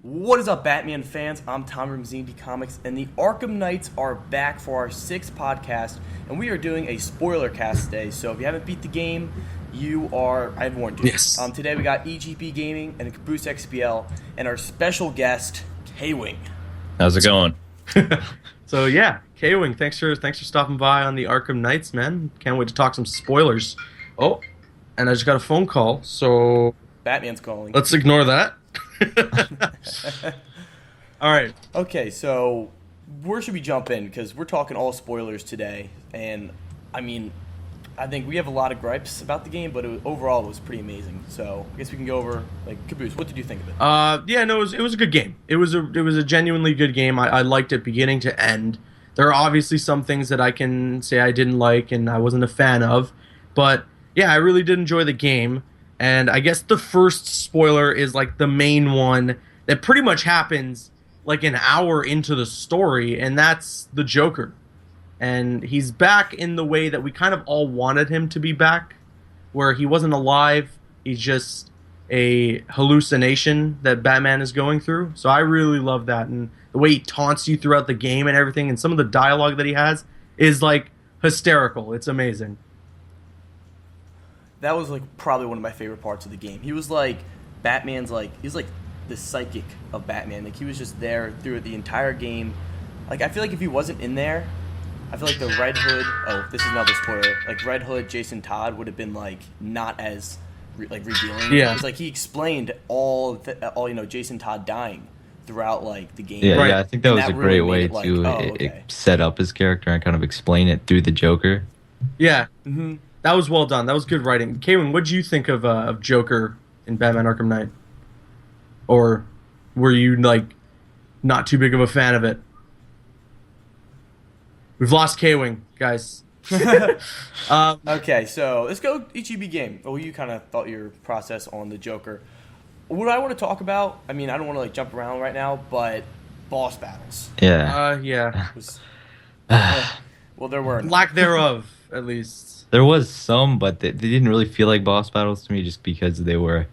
What is up, Batman fans? I'm Tom from Z&D Comics, and the Arkham Knights are back for our 6th podcast, and we are doing a spoiler cast today. So if you haven't beat the game, I've warned you. Yes. Today we got EGP Gaming and Caboose XPL, and our special guest, K-Wing. How's it going? So yeah, K-Wing, thanks for stopping by on the Arkham Knights, man. Can't wait to talk some spoilers. Oh, and I just got a phone call, so Batman's calling. let's ignore that. All right. Okay, so where should we jump in? Because we're talking all spoilers today, and I think we have a lot of gripes about the game, but overall it was pretty amazing. So I guess we can go over, Caboose, what did you think of it? It was a good game. It was a genuinely good game. I liked it beginning to end. There are obviously some things that I can say I didn't like and I wasn't a fan of, but yeah, I really did enjoy the game. And I guess the first spoiler is like the main one that pretty much happens like an hour into the story, and that's the Joker. And he's back in the way that we kind of all wanted him to be back, where he wasn't alive, he's just a hallucination that Batman is going through. So I really love that, and the way he taunts you throughout the game and everything, and some of the dialogue that he has is like hysterical. It's amazing. That was probably one of my favorite parts of the game. He was Batman's he was the psychic of Batman. He was just there through the entire game. I feel like if he wasn't in there, I feel like the Red Hood, this is another spoiler, Red Hood, Jason Todd would have been not as revealing. Yeah. Because he explained all Jason Todd dying throughout the game. Yeah, Right. yeah, I think that was a great way really to set up his character and kind of explain it through the Joker. Yeah. Mm-hmm. That was well done. That was good writing. Kaywin, what did you think of Joker in Batman Arkham Knight? Or were you not too big of a fan of it? We've lost Kaywin, guys. Okay, so let's go EGB game. Well, you kind of thought your process on the Joker. What I want to talk about, I don't want to jump around right now, but boss battles. Yeah. Yeah. Well, there were Lack thereof, at least. There was some, but they didn't really feel like boss battles to me just because they were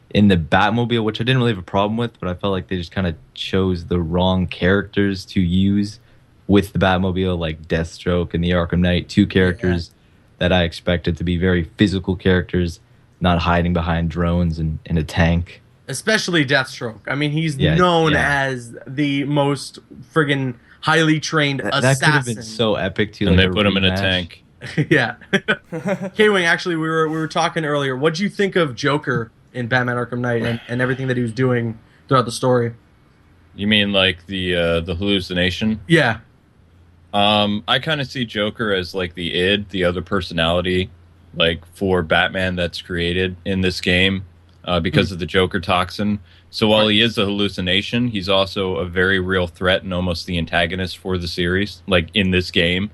in the Batmobile, which I didn't really have a problem with, but I felt like they just kind of chose the wrong characters to use with the Batmobile, like Deathstroke and the Arkham Knight, two characters that I expected to be very physical characters, not hiding behind drones and in a tank. Especially Deathstroke. He's known as the most friggin' highly trained assassin. That could have been so epic too. And they put him in a tank. Yeah. K-Wing, actually, we were talking earlier. What do you think of Joker in Batman Arkham Knight and everything that he was doing throughout the story? You mean the hallucination? Yeah. I kind of see Joker as the id, the other personality, for Batman that's created in this game because of the Joker toxin. So while he is a hallucination, he's also a very real threat and almost the antagonist for the series, in this game.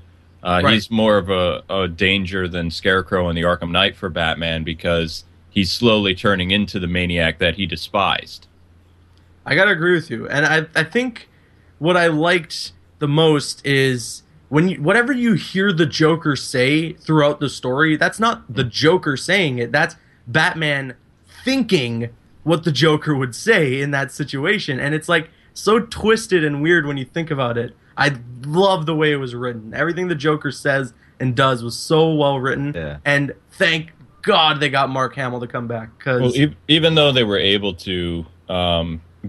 He's more of a danger than Scarecrow in the Arkham Knight for Batman because he's slowly turning into the maniac that he despised. I gotta agree with you. And I think what I liked the most is whatever you hear the Joker say throughout the story, that's not the Joker saying it. That's Batman thinking what the Joker would say in that situation. And it's so twisted and weird when you think about it. I love the way it was written. Everything the Joker says and does was so well written. Yeah. And thank God they got Mark Hamill to come back. Even though they were able to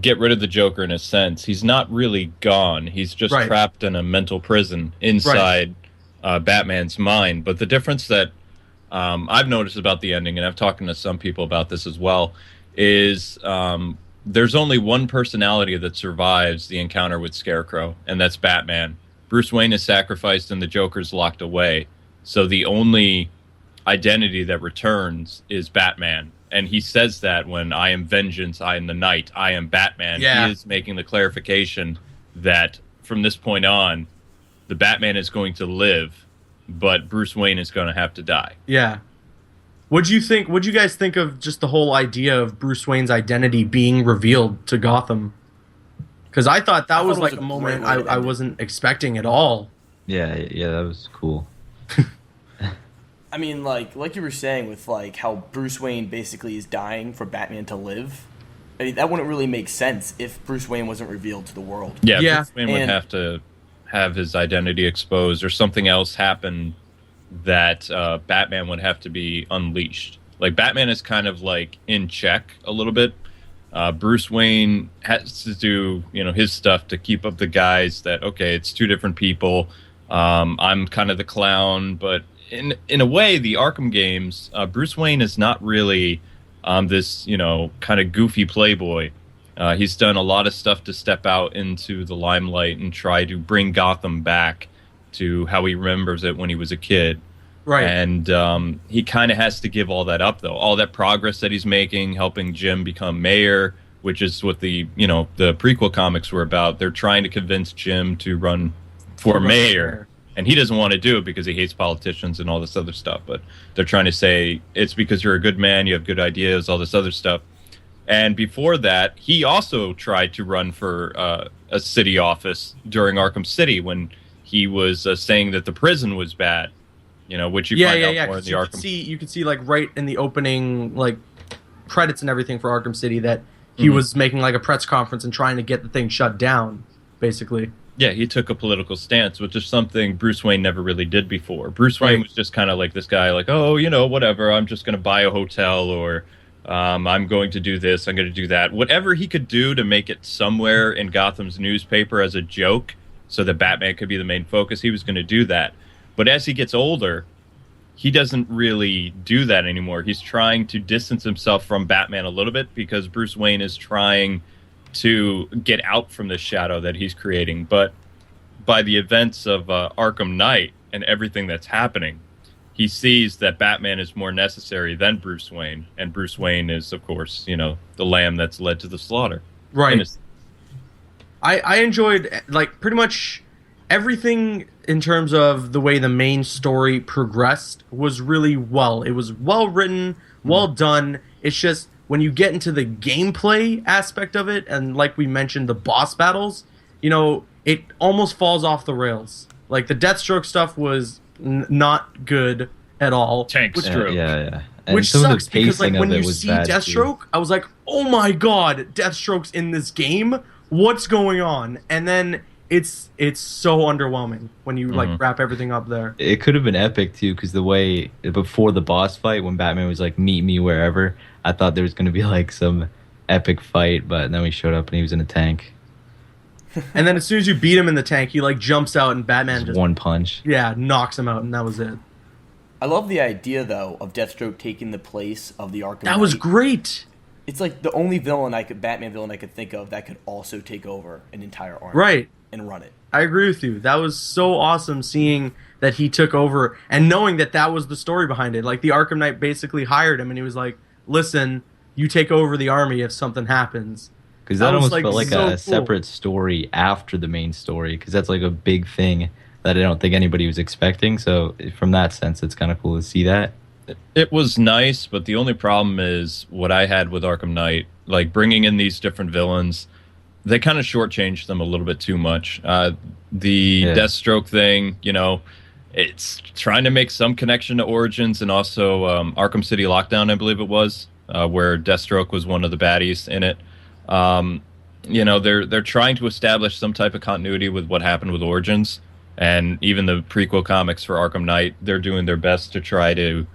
get rid of the Joker in a sense, he's not really gone. He's just trapped in a mental prison inside Batman's mind. But the difference that I've noticed about the ending, and I've talked to some people about this as well, is there's only one personality that survives the encounter with Scarecrow, and that's Batman. Bruce Wayne is sacrificed and the Joker's locked away. So the only identity that returns is Batman. And he says that when I am vengeance, I am the night, I am Batman. Yeah. He is making the clarification that from this point on, the Batman is going to live, but Bruce Wayne is going to have to die. Yeah. What'd you guys think of just the whole idea of Bruce Wayne's identity being revealed to Gotham? Because I thought that was a moment I wasn't expecting at all. Yeah, that was cool. like you were saying with how Bruce Wayne basically is dying for Batman to live. I mean, that wouldn't really make sense if Bruce Wayne wasn't revealed to the world. Yeah, Yeah. Bruce Wayne would have to have his identity exposed, or something else happen that Batman would have to be unleashed. Like, Batman is kind of like in check a little bit. Bruce Wayne has to do, his stuff to keep up the guise that, okay, it's two different people. I'm kind of the clown, but in a way, the Arkham games, Bruce Wayne is not really this, kind of goofy playboy. He's done a lot of stuff to step out into the limelight and try to bring Gotham back to how he remembers it when he was a kid. Right. And he kind of has to give all that up, though. All that progress that he's making, helping Jim become mayor, which is what the prequel comics were about. They're trying to convince Jim to run for mayor. And he doesn't want to do it because he hates politicians and all this other stuff. But they're trying to say, it's because you're a good man, you have good ideas, all this other stuff. And before that, he also tried to run for a city office during Arkham City when he was saying that the prison was bad. Which you find out more in the Arkham. You could see like right in the opening like credits and everything for Arkham City that he was making like a press conference and trying to get the thing shut down, basically. Yeah, he took a political stance, which is something Bruce Wayne never really did before. Bruce Wayne was just kind of like this guy, like, oh, whatever, I'm just going to buy a hotel, or I'm going to do this, I'm going to do that. Whatever he could do to make it somewhere in Gotham's newspaper as a joke so that Batman could be the main focus, he was going to do that. But as he gets older, he doesn't really do that anymore. He's trying to distance himself from Batman a little bit because Bruce Wayne is trying to get out from the shadow that he's creating. But by the events of Arkham Knight and everything that's happening, he sees that Batman is more necessary than Bruce Wayne. And Bruce Wayne is, of course, the lamb that's led to the slaughter. Right. I enjoyed, like, pretty much everything in terms of the way the main story progressed was really it was well written, well done. It's just when you get into the gameplay aspect of it, and like we mentioned, the boss battles, it almost falls off the rails. Like the Deathstroke stuff was not good at all. Tank stroke. Yeah. Which sucks because like when you see Deathstroke, I was like, oh my god, Deathstroke's in this game. What's going on? And then it's so underwhelming when you like wrap everything up there. It could have been epic too, because the way before the boss fight when Batman was like, meet me wherever, I thought there was going to be like some epic fight, but then we showed up and he was in a tank. And then as soon as you beat him in the tank, he like jumps out and Batman just one punch. Yeah, knocks him out, and that was it. I love the idea though of Deathstroke taking the place of the Arkham Knight. That was great. It's like the only Batman villain I could think of that could also take over an entire army. Right. And run it. I agree with you. That was so awesome seeing that he took over and knowing that was the story behind it. Like the Arkham Knight basically hired him and he was like, listen, you take over the army if something happens. Because that almost felt like a separate story after the main story, because that's like a big thing that I don't think anybody was expecting. So from that sense, it's kind of cool to see that. It was nice, but the only problem is what I had with Arkham Knight, like bringing in these different villains, they kind of shortchanged them a little bit too much. Deathstroke thing, it's trying to make some connection to Origins and also Arkham City Lockdown, I believe it was, where Deathstroke was one of the baddies in it. They're trying to establish some type of continuity with what happened with Origins, and even the prequel comics for Arkham Knight, they're doing their best to try to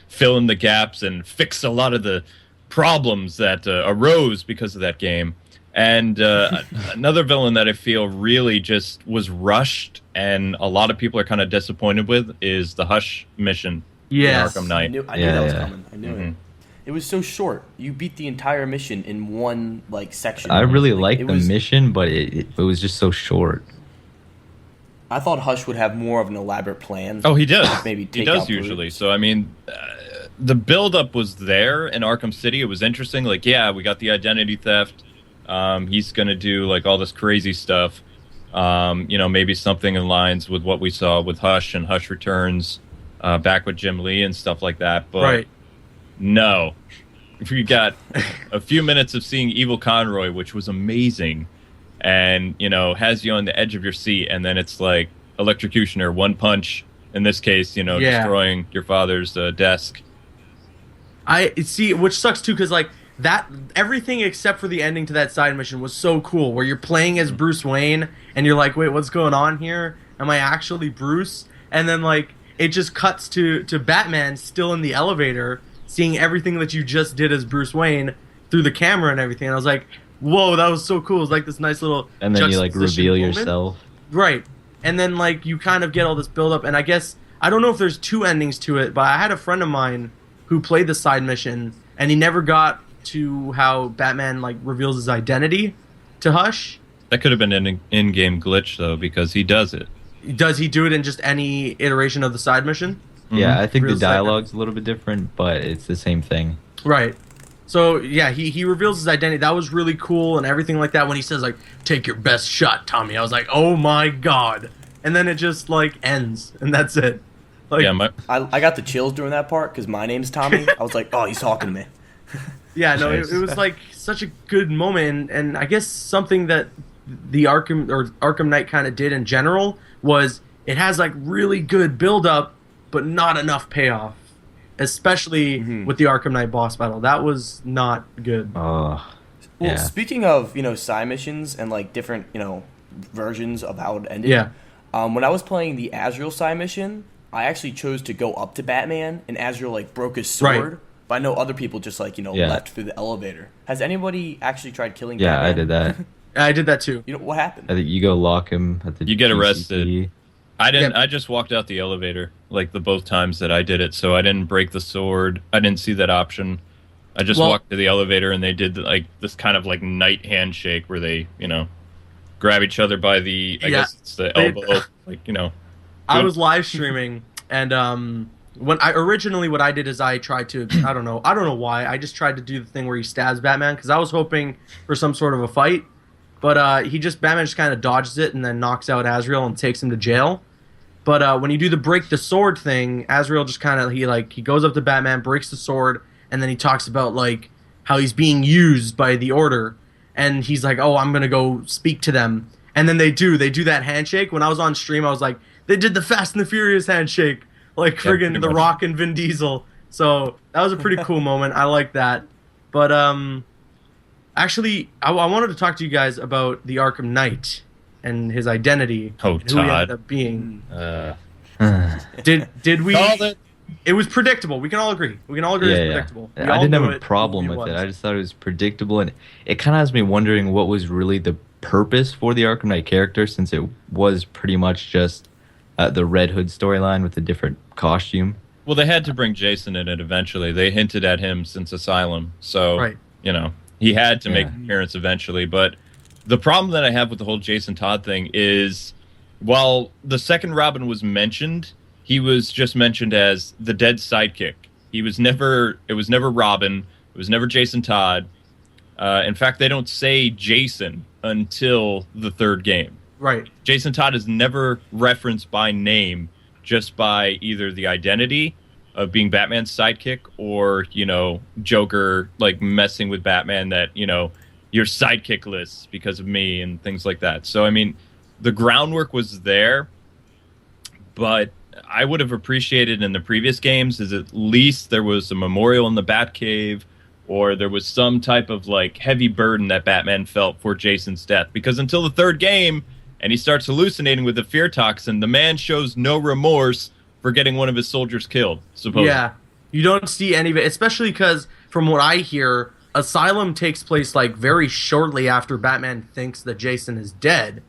fill in the gaps and fix a lot of the problems that arose because of that game. And another villain that I feel really just was rushed and a lot of people are kind of disappointed with is the Hush mission in Arkham Knight. I knew that was coming. I knew it. It was so short. You beat the entire mission in one section. I really liked the mission, but it was just so short. I thought Hush would have more of an elaborate plan. Oh, he does. Maybe he does usually. So I mean, the build-up was there in Arkham City. It was interesting. Like, yeah, we got the identity theft. He's going to do like all this crazy stuff. Maybe something in lines with what we saw with Hush and Hush Returns back with Jim Lee and stuff like that. But no, we got a few minutes of seeing Evil Conroy, which was amazing. And, has you on the edge of your seat. And then it's like electrocutioner, one punch, in this case, destroying your father's desk. I see, which sucks too, because that everything except for the ending to that side mission was so cool, where you're playing as Bruce Wayne and you're like, wait, what's going on here? Am I actually Bruce? And then like it just cuts to Batman still in the elevator, seeing everything that you just did as Bruce Wayne through the camera and everything. And I was like, whoa, that was so cool. It was like this nice little and then you like reveal moment. yourself. Right. And then like you kind of get all this build up, and I guess I don't know if there's two endings to it, but I had a friend of mine who played the side mission and he never got to how Batman like reveals his identity to Hush. That could have been an in-game glitch though, because he does it. Does he do it in just any iteration of the side mission? Yeah, I think Real the dialogue's a little bit different, but it's the same thing. Right. So yeah, he reveals his identity. That was really cool and everything like that. When he says like, "Take your best shot, Tommy," I was like, "Oh my god!" And then it just like ends, and that's it. Like, Yeah, I got the chills during that part because my name's Tommy. I was like, oh, he's talking to me. yeah, no, it was like such a good moment, and I guess something that the Arkham Knight kind of did in general was it has like really good build up, but not enough payoff. Especially with the Arkham Knight boss battle, that was not good. Well, speaking of side missions and like different versions of how it ended. Yeah. When I was playing the Azrael side mission, I actually chose to go up to Batman, and Azrael like broke his sword. Right. But I know other people just like left through the elevator. Has anybody actually tried killing Yeah, Batman? I did that. I did that too. What happened? I think you go lock him at the You get GCP. arrested. I didn't. Yeah. I just walked out the elevator like the both times that I did it. So I didn't break the sword. I didn't see that option. I just walked to the elevator and they did like this kind of like knight handshake where they grab each other by the I guess it's the elbow I was live streaming, and when what I did is I tried to I don't know why I just tried to do the thing where he stabs Batman because I was hoping for some sort of a fight, but Batman just kind of dodges it and then knocks out Azrael and takes him to jail. But when you do the break the sword thing, Azrael just kind of he goes up to Batman, breaks the sword, and then he talks about like how he's being used by the Order, and he's like, oh, I'm gonna go speak to them, and then they do that handshake. When I was on stream, I was like, they did the Fast and the Furious handshake, like friggin' The Rock and Vin Diesel. So that was a pretty cool moment. I like that. But actually, I wanted to talk to you guys about the Arkham Knight and his identity. Oh, and who he Todd. ended up being. Did we? Called it. It was predictable. We can all agree. It was predictable. We I all didn't have knew a problem who with was. it. I just thought it was predictable, and it kind of has me wondering what was really the purpose for the Arkham Knight character, since it was pretty much just the Red Hood storyline with a different costume. Well, they had to bring Jason in it eventually. They hinted at him since Asylum, so Right. he had to make an appearance eventually. But the problem that I have with the whole Jason Todd thing is, while the second Robin was mentioned, he was just mentioned as the dead sidekick. It was never Robin. It was never Jason Todd. In fact, they don't say Jason until the third game. Right. Jason Todd is never referenced by name, just by either the identity of being Batman's sidekick or, Joker like messing with Batman that, you're sidekick-less because of me and things like that. So, I mean, the groundwork was there, but I would have appreciated in the previous games is at least there was a memorial in the Batcave, or there was some type of like heavy burden that Batman felt for Jason's death. Because until the third game, and he starts hallucinating with the fear toxin, the man shows no remorse for getting one of his soldiers killed, supposedly. Yeah. You don't see any of it, especially because from what I hear, Asylum takes place like very shortly after Batman thinks that Jason is dead.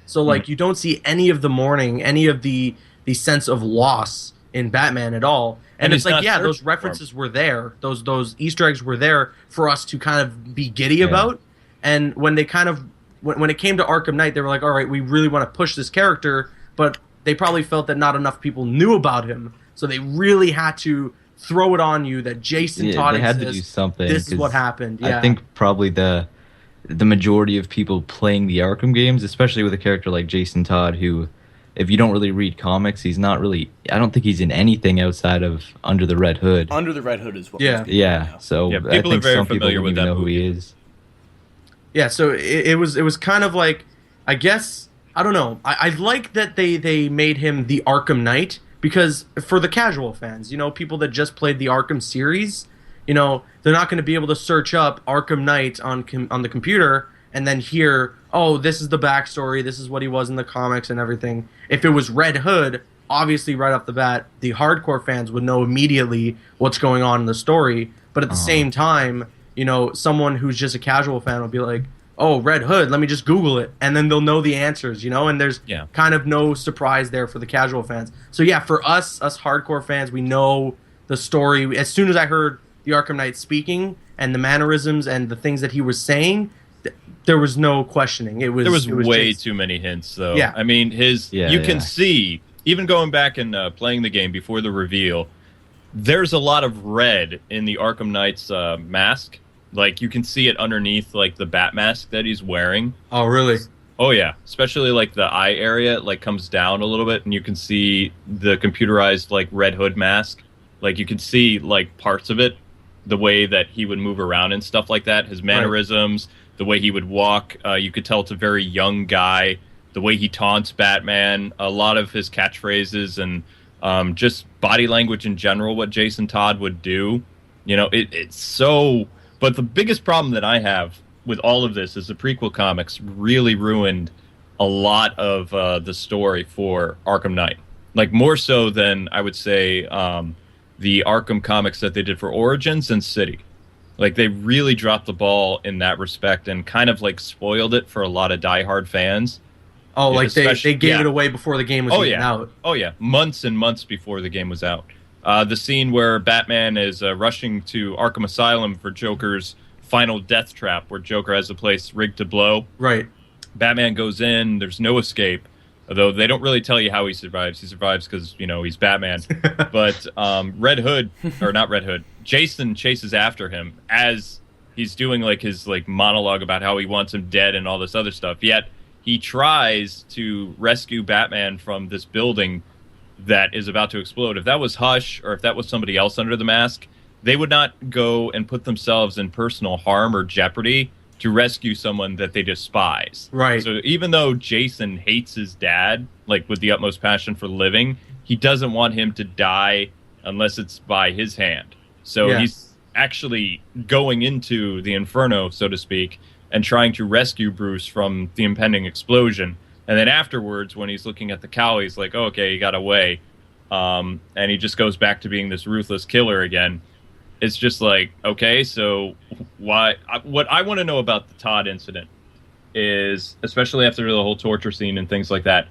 So like you don't see any of the mourning, any of the sense of loss in Batman at all. And it's like, yeah, those references were there. Those Easter eggs were there for us to kind of be giddy about. And when they kind of when it came to Arkham Knight, they were like, all right, we really want to push this character, but they probably felt that not enough people knew about him. So they really had to throw it on you that Jason Todd they had exists. to do something. This is what happened. Yeah. I think probably the majority of people playing the Arkham games, especially with a character like Jason Todd, who, if you don't really read comics, he's not really. I don't think he's in anything outside of Under the Red Hood. Under the Red Hood is what. Yeah. Yeah. So Yeah, I people think are very some people familiar don't with even that know who he movie. is. Yeah, so it was kind of like, I guess, I don't know. I like that they made him the Arkham Knight, because for the casual fans, people that just played the Arkham series, they're not going to be able to search up Arkham Knight on the computer and then hear, oh, this is the backstory, this is what he was in the comics and everything. If it was Red Hood, obviously right off the bat, the hardcore fans would know immediately what's going on in the story. But at the same time, someone who's just a casual fan will be like, oh, Red Hood, let me just Google it. And then they'll know the answers, and there's kind of no surprise there for the casual fans. So yeah, for us hardcore fans, we know the story. As soon as I heard the Arkham Knight speaking and the mannerisms and the things that he was saying, there was no questioning. There was way too many hints, though. Yeah. I mean, you can see, even going back and playing the game before the reveal, there's a lot of red in the Arkham Knight's mask. Like, you can see it underneath, like, the bat mask that he's wearing. Oh, really? Oh, yeah. Especially, like, the eye area, like, comes down a little bit, and you can see the computerized, like, Red Hood mask. Like, you can see, like, parts of it, the way that he would move around and stuff like that, his mannerisms, the way he would walk. You could tell it's a very young guy. The way he taunts Batman, a lot of his catchphrases, and just body language in general, what Jason Todd would do. It's so... But the biggest problem that I have with all of this is the prequel comics really ruined a lot of the story for Arkham Knight. Like, more so than, I would say, the Arkham comics that they did for Origins and City. Like, they really dropped the ball in that respect and kind of, like, spoiled it for a lot of diehard fans. Oh, like they gave it away before the game was even out. Oh, yeah. Months and months before the game was out. The scene where Batman is rushing to Arkham Asylum for Joker's final death trap, where Joker has the place rigged to blow. Right. Batman goes in, there's no escape, although they don't really tell you how he survives. He survives because, he's Batman. But Red Hood, or not Red Hood, Jason chases after him as he's doing, like, his, like, monologue about how he wants him dead and all this other stuff. Yet he tries to rescue Batman from this building that is about to explode. If that was Hush, or if that was somebody else under the mask, they would not go and put themselves in personal harm or jeopardy to rescue someone that they despise. Right. So even though Jason hates his dad, like, with the utmost passion for living, he doesn't want him to die unless it's by his hand. So he's actually going into the Inferno, so to speak, and trying to rescue Bruce from the impending explosion. And then afterwards, when he's looking at the cowl, he's like, oh, okay, he got away. And he just goes back to being this ruthless killer again. It's just like, okay, so why? What I want to know about the Todd incident is, especially after the whole torture scene and things like that,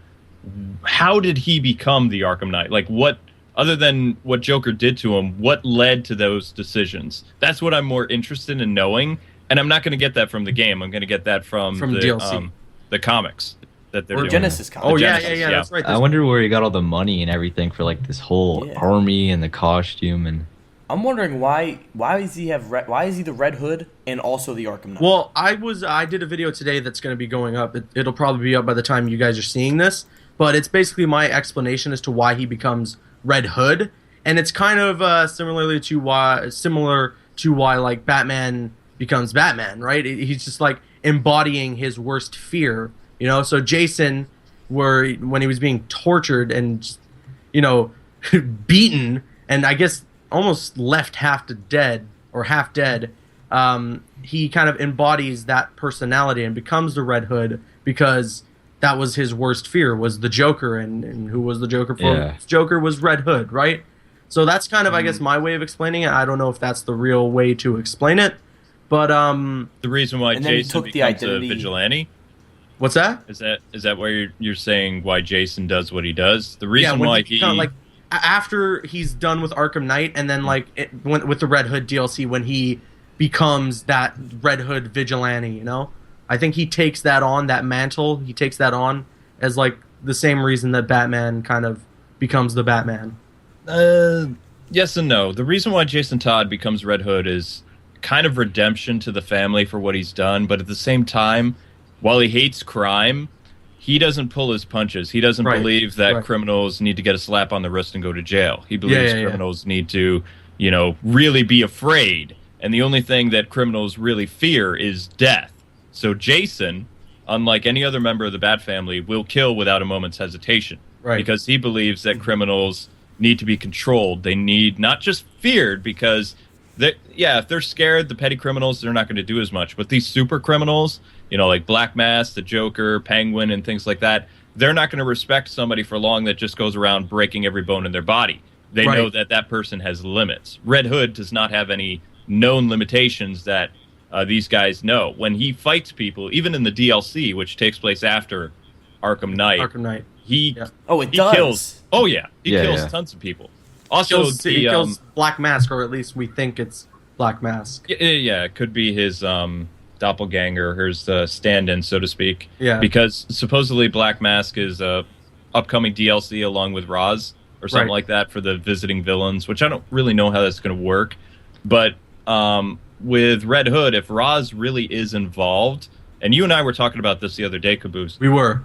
how did he become the Arkham Knight? Like, what, other than what Joker did to him, what led to those decisions? That's what I'm more interested in knowing. And I'm not going to get that from the game. I'm going to get that from the DLC. The comics. That they're doing. Genesis comics. Oh, Genesis, yeah, that's right. I wonder where he got all the money and everything for, like, this whole army and the costume. And I'm wondering why does he the Red Hood and also the Arkham Knight? Well, I did a video today that's going to be going up. It'll probably be up by the time you guys are seeing this, but it's basically my explanation as to why he becomes Red Hood, and it's kind of similar to why like Batman becomes Batman, right? He's just like embodying his worst fear, So Jason, when he was being tortured and beaten, and I guess almost left half dead, he kind of embodies that personality and becomes the Red Hood because that was his worst fear, was the Joker, and who was the Joker for? Yeah. Joker was Red Hood, right? So that's kind of, I guess, my way of explaining it. I don't know if that's the real way to explain it, but the reason why Jason becomes a vigilante. What's that? Is that why you're saying why Jason does what he does? The reason why he after he's done with Arkham Knight, and then with the Red Hood DLC, when he becomes that Red Hood vigilante, I think he takes that on, that mantle. He takes that on as like the same reason that Batman kind of becomes the Batman. Yes and no. The reason why Jason Todd becomes Red Hood is kind of redemption to the family for what he's done, but at the same time, while he hates crime, he doesn't pull his punches. He doesn't believe that criminals need to get a slap on the wrist and go to jail. He believes criminals need to, really be afraid. And the only thing that criminals really fear is death. So Jason, unlike any other member of the Bat family, will kill without a moment's hesitation. Right. Because he believes that criminals need to be controlled. They need not just feared, because if they're scared, the petty criminals, they're not going to do as much. But these super criminals, like Black Mask, the Joker, Penguin, and things like that, they're not going to respect somebody for long that just goes around breaking every bone in their body. They know that person has limits. Red Hood does not have any known limitations that these guys know. When he fights people, even in the DLC, which takes place after Arkham Knight, he kills. Oh yeah, he kills tons of people. Also, he kills Black Mask, or at least we think it's Black Mask. Yeah, it could be his doppelganger, his stand-in, so to speak. Yeah. Because supposedly Black Mask is a upcoming DLC along with Ra's or something like that for the visiting villains, which I don't really know how that's going to work. But with Red Hood, if Ra's really is involved, and you and I were talking about this the other day, Caboose. We were.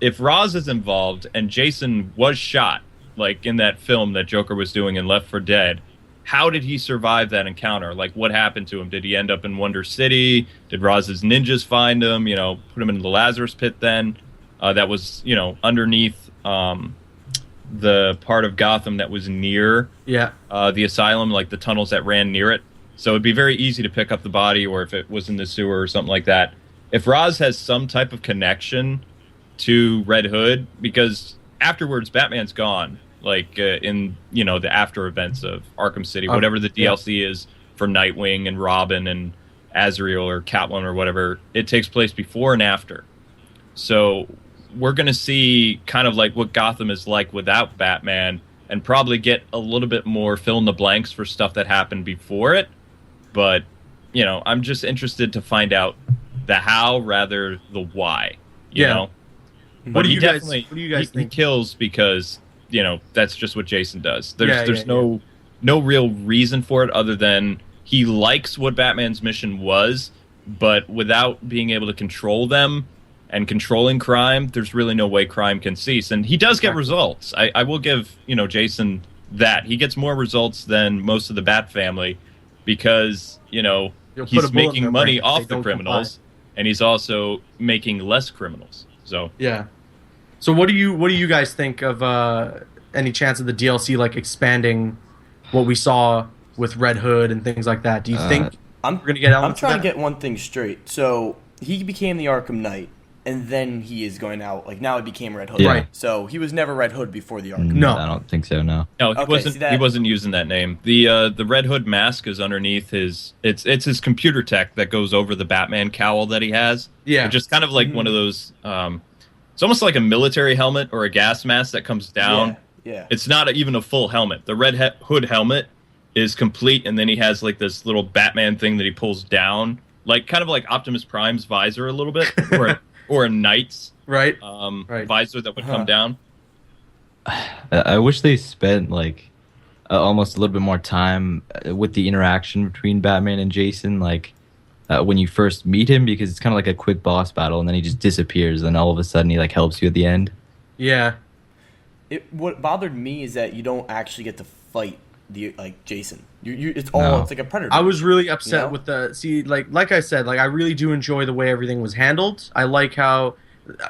If Ra's is involved and Jason was shot, like in that film that Joker was doing in Left 4 Dead, how did he survive that encounter? Like, what happened to him? Did he end up in Wonder City? Did Raz's ninjas find him? Put him in the Lazarus Pit then? That was, underneath the part of Gotham that was near the asylum, like the tunnels that ran near it. So it'd be very easy to pick up the body, or if it was in the sewer or something like that. If Raz has some type of connection to Red Hood, because afterwards Batman's gone, like in the after events of Arkham City, whatever the DLC is for Nightwing and Robin and Azrael or Catwoman or whatever, it takes place before and after. So we're going to see kind of like what Gotham is like without Batman, and probably get a little bit more fill in the blanks for stuff that happened before it. But I'm just interested to find out the how rather the why. You know. What do you guys think? He kills because that's just what Jason does. There's no real reason for it other than he likes what Batman's mission was, but without being able to control them and controlling crime, there's really no way crime can cease. And he does get results. I will give Jason that. He gets more results than most of the Bat family because he's making money off the criminals, and he's also making less criminals. So So what do you guys think of any chance of the DLC like expanding what we saw with Red Hood and things like that? Do you think we're gonna get? I'm trying to get one thing straight. So he became the Arkham Knight, and then he is going out. Like now, he became Red Hood. Right. So he was never Red Hood before the Arkham. No, I don't think so. No. No, he wasn't. He wasn't using that name. The Red Hood mask is underneath his. It's his computer tech that goes over the Batman cowl that he has. Yeah. It's just kind of like one of those. It's almost like a military helmet or a gas mask that comes down. Yeah. It's not even a full helmet. The Red Hood helmet is complete, and then he has like this little Batman thing that he pulls down, like kind of like Optimus Prime's visor a little bit, or a Knight's visor that would come down. I wish they spent like almost a little bit more time with the interaction between Batman and Jason, like when you first meet him, because it's kind of like a quick boss battle, and then he just disappears, and all of a sudden he like helps you at the end. Yeah. What bothered me is that you don't actually get to fight Jason. It's like a Predator. I was really upset with like I said, like I really do enjoy the way everything was handled. I like how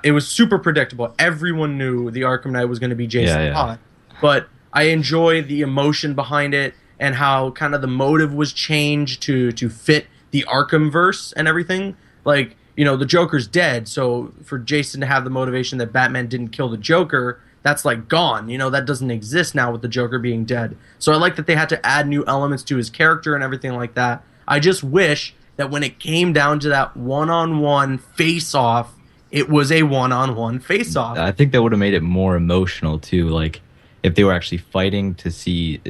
it was super predictable. Everyone knew the Arkham Knight was going to be Jason Todd, but I enjoy the emotion behind it and how kind of the motive was changed to fit the Arkham verse and everything. Like, the Joker's dead, so for Jason to have the motivation that Batman didn't kill the Joker, that's like gone. That doesn't exist now with the Joker being dead. So I like that they had to add new elements to his character and everything like that. I just wish that when it came down to that one-on-one face-off, it was a one-on-one face-off. I think that would have made it more emotional too. Like if they were actually fighting to see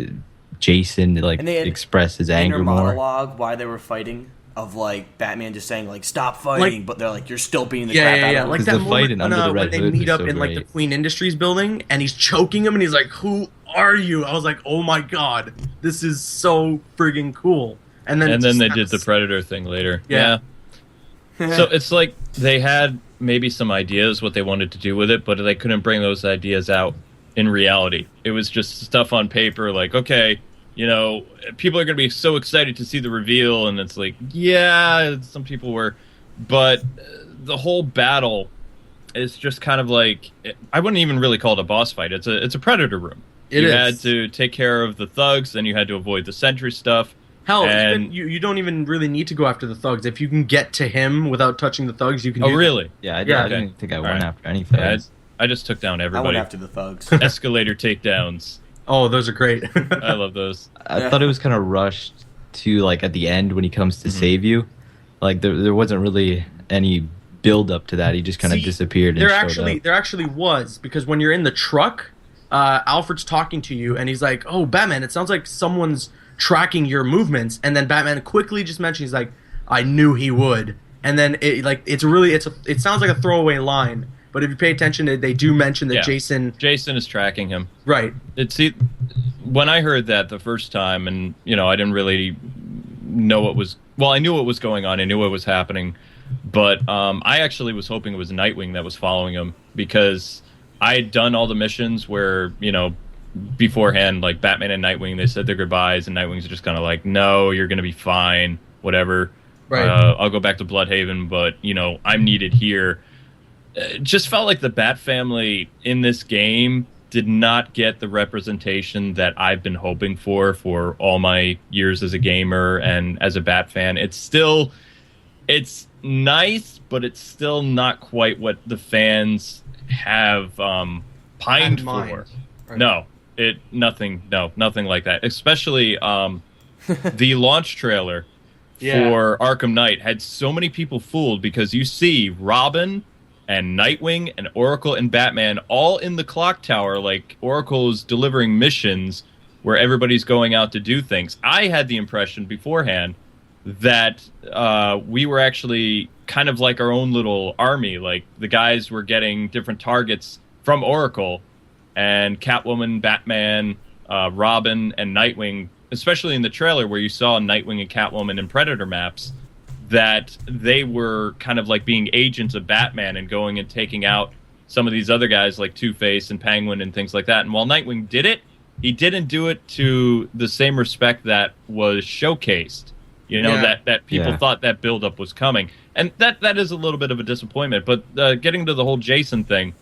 Jason express his anger more. Monologue why they were fighting. Of like Batman just saying like stop fighting, but they're like you're still beating the crap out of him. Like that moment when they meet up in like the Queen Industries building and he's choking him and he's like, "Who are you?" I was like, "Oh my god, this is so friggin' cool." And then they did the Predator thing later. Yeah. So it's like they had maybe some ideas what they wanted to do with it, but they couldn't bring those ideas out in reality. It was just stuff on paper. Like, okay. People are going to be so excited to see the reveal, and it's like, some people were, but the whole battle is just kind of like, I wouldn't even really call it a boss fight. It's a Predator room. You had to take care of the thugs, then you had to avoid the Sentry stuff. Hell, And- even you don't even really need to go after the thugs. If you can get to him without touching the thugs, you can. Oh, do that. really? Yeah, I Yeah. didn't think I All went right. after any Yeah, thugs. I just took down I went everybody. after the thugs. Escalator takedowns. Oh, those are great. I love those. I thought it was kind of rushed to like at the end when he comes to save you. Like there wasn't really any build up to that. He just kind of See, disappeared and showed up. There actually was, because when you're in the truck, Alfred's talking to you and he's like, "Oh, Batman, it sounds like someone's tracking your movements." And then Batman quickly just mentions, he's like, "I knew he would." And then it sounds like a throwaway line, but if you pay attention, they do mention that Yeah. Jason. Jason is tracking him. Right. When I heard that the first time, and I didn't really know what was. Well, I knew what was going on. I knew what was happening, but I actually was hoping it was Nightwing that was following him, because I had done all the missions where beforehand, like Batman and Nightwing, they said their goodbyes, and Nightwing's just kind of like, "No, you're gonna be fine, whatever. Right. I'll go back to Bloodhaven, but I'm needed here." It just felt like the Bat family in this game did not get the representation that I've been hoping for all my years as a gamer and as a Bat fan. It's nice, but it's still not quite what the fans have pined for. Right. Nothing like that. Especially the launch trailer Yeah. for Arkham Knight had so many people fooled, because you see Robin and Nightwing and Oracle and Batman all in the clock tower, like Oracle's delivering missions where everybody's going out to do things. I had the impression beforehand that we were actually kind of like our own little army. Like the guys were getting different targets from Oracle, and Catwoman, Batman, Robin, and Nightwing, especially in the trailer where you saw Nightwing and Catwoman in Predator maps, that they were kind of like being agents of Batman and going and taking out some of these other guys like Two-Face and Penguin and things like that. And while Nightwing did it, he didn't do it to the same respect that was showcased. That people thought that buildup was coming. And that is a little bit of a disappointment. But getting to the whole Jason thing,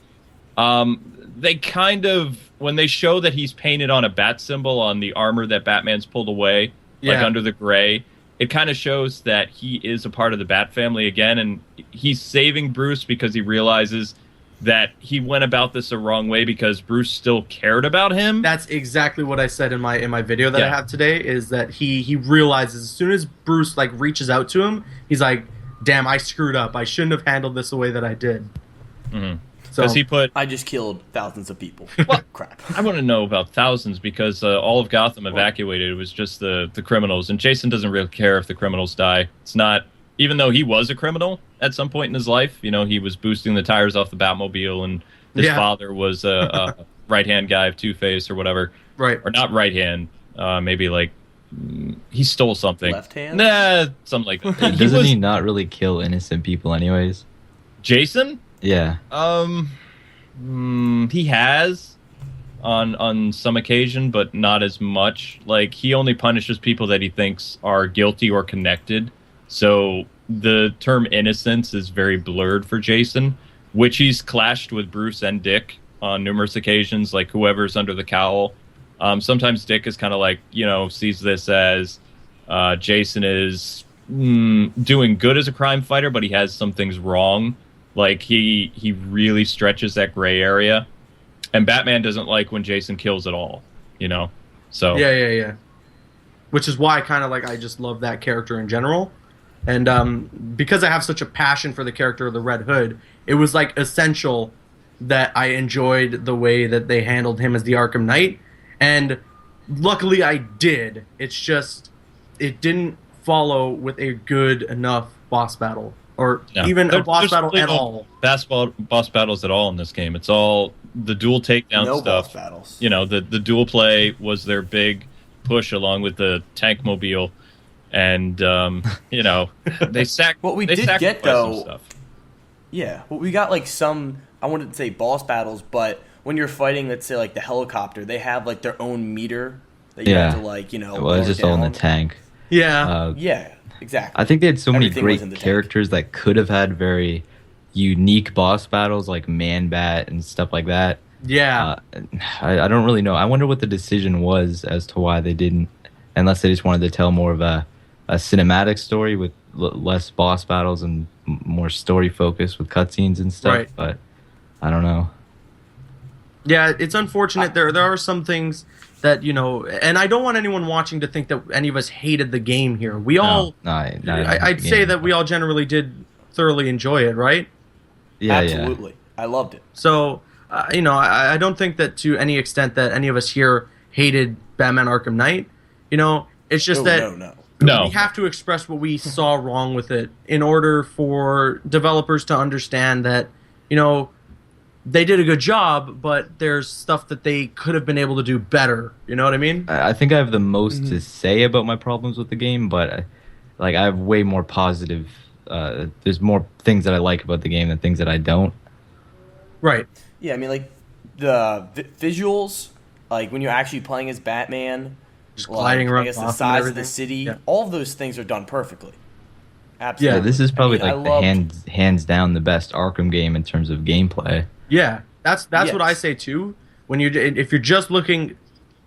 they kind of, when they show that he's painted on a bat symbol on the armor that Batman's pulled away, like under the gray, it kind of shows that he is a part of the Bat family again, and he's saving Bruce because he realizes that he went about this the wrong way because Bruce still cared about him. That's exactly what I said in my video that I have today, is that he realizes as soon as Bruce reaches out to him, he's like, "Damn, I screwed up. I shouldn't have handled this the way that I did." Mm-hmm. So Because he put... I just killed thousands of people. Well, Crap. I want to know about thousands, because all of Gotham evacuated. It was just the criminals, and Jason doesn't really care if the criminals die. It's not, even though he was a criminal at some point in his life. He was boosting the tires off the Batmobile, and his father was a right-hand guy of Two-Face or whatever. Right. Or not right-hand, maybe he stole something. Left hand? Nah, something like that. Doesn't he not really kill innocent people anyways? Jason? Yeah. He has on some occasion, but not as much. Like, he only punishes people that he thinks are guilty or connected. So the term innocence is very blurred for Jason, which he's clashed with Bruce and Dick on numerous occasions, like whoever's under the cowl. Sometimes Dick is kind of like, sees this as Jason is doing good as a crime fighter, but he has some things wrong. Like, he really stretches that gray area. And Batman doesn't like when Jason kills at all, So Yeah. Which is why I just love that character in general. And because I have such a passion for the character of the Red Hood, it was essential that I enjoyed the way that they handled him as the Arkham Knight. And luckily I did. It's just, it didn't follow with a good enough boss battle. Or even a boss battle at all. Boss battles at all in this game. It's all the dual takedown No stuff. boss battles. The dual play was their big push along with the Tankmobile. And, they What we they did get, sacrificed some though... stuff. Yeah, well, we got some, I wouldn't say boss battles, but when you're fighting, let's say the helicopter, they have their own meter that you have to Well, it's lower just all in the down. tank. Yeah. Yeah, exactly. I think they had so many Everything was great in the tank. characters that could have had very unique boss battles, like Man-Bat and stuff like that. Yeah. I don't really know. I wonder what the decision was as to why they didn't unless they just wanted to tell more of a cinematic story with less boss battles and more story focus with cutscenes and stuff. Right. But I don't know. Yeah, it's unfortunate. There are some things that, and I don't want anyone watching to think that any of us hated the game here. We all, I'd say that we all generally did thoroughly enjoy it, right? Yeah, absolutely. I loved it. So, I don't think that to any extent that any of us here hated Batman Arkham Knight. It's just No. we have to express what we saw wrong with it in order for developers to understand that, they did a good job, but there's stuff that they could have been able to do better. You know what I mean? I think I have the most to say about my problems with the game, but I have way more positive. There's more things that I like about the game than things that I don't. Right. Yeah, I mean, like the visuals, like when you're actually playing as Batman, just gliding around. I guess the size of the city, all of those things are done perfectly. Yeah, Absolutely. This is probably the hands down the best Arkham game in terms of gameplay. Yeah, that's what I say too. If you're just looking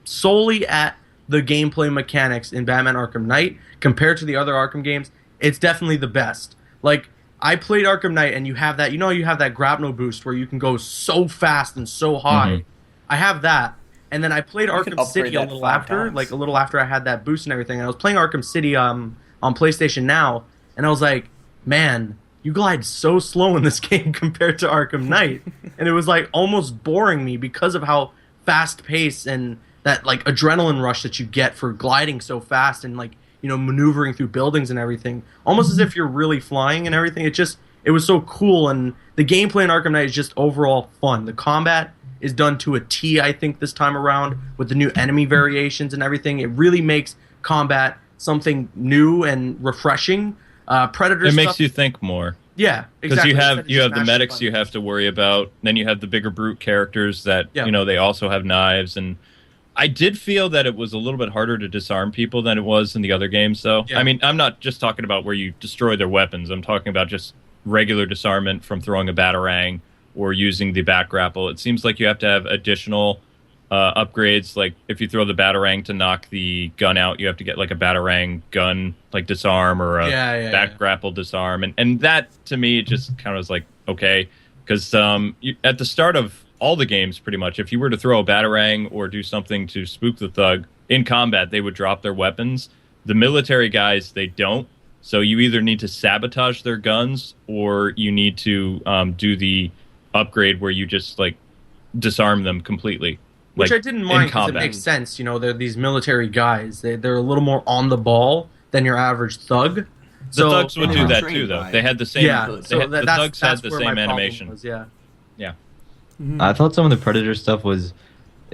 solely at the gameplay mechanics in Batman Arkham Knight compared to the other Arkham games, it's definitely the best. Like, I played Arkham Knight, and you have that. You have that grapnel boost where you can go so fast and so high. Mm-hmm. I have that, and then I played Arkham City a little after, times. like a little after I had that boost and everything. And I was playing Arkham City on PlayStation Now, and I was like, man, you glide so slow in this game compared to Arkham Knight. And it was like almost boring me because of how fast paced and that like adrenaline rush that you get for gliding so fast and like, maneuvering through buildings and everything. Almost as if you're really flying and everything. It was so cool, and the gameplay in Arkham Knight is just overall fun. The combat is done to a T, I think, this time around with the new enemy variations and everything. It really makes combat something new and refreshing. Predator It stuff, makes you think more. Yeah, Because exactly. you have the medics you have to worry about. Then you have the bigger brute characters that they also have knives. And I did feel that it was a little bit harder to disarm people than it was in the other games. Though I mean, I'm not just talking about where you destroy their weapons. I'm talking about just regular disarmament from throwing a batarang or using the back grapple. It seems like you have to have additional upgrades. Like if you throw the batarang to knock the gun out, you have to get like a batarang gun like disarm or a back grapple disarm, and that to me just kind of was like okay, because at the start of all the games pretty much, if you were to throw a batarang or do something to spook the thug in combat, they would drop their weapons. The military guys, they don't. So you either need to sabotage their guns or you need to do the upgrade where you just like disarm them completely. Which I didn't mind because it makes sense. They're these military guys. They're a little more on the ball than your average thug. The thugs would do that too, though. They had the same. The thugs had the same animation. Yeah. Mm-hmm. I thought some of the Predator stuff was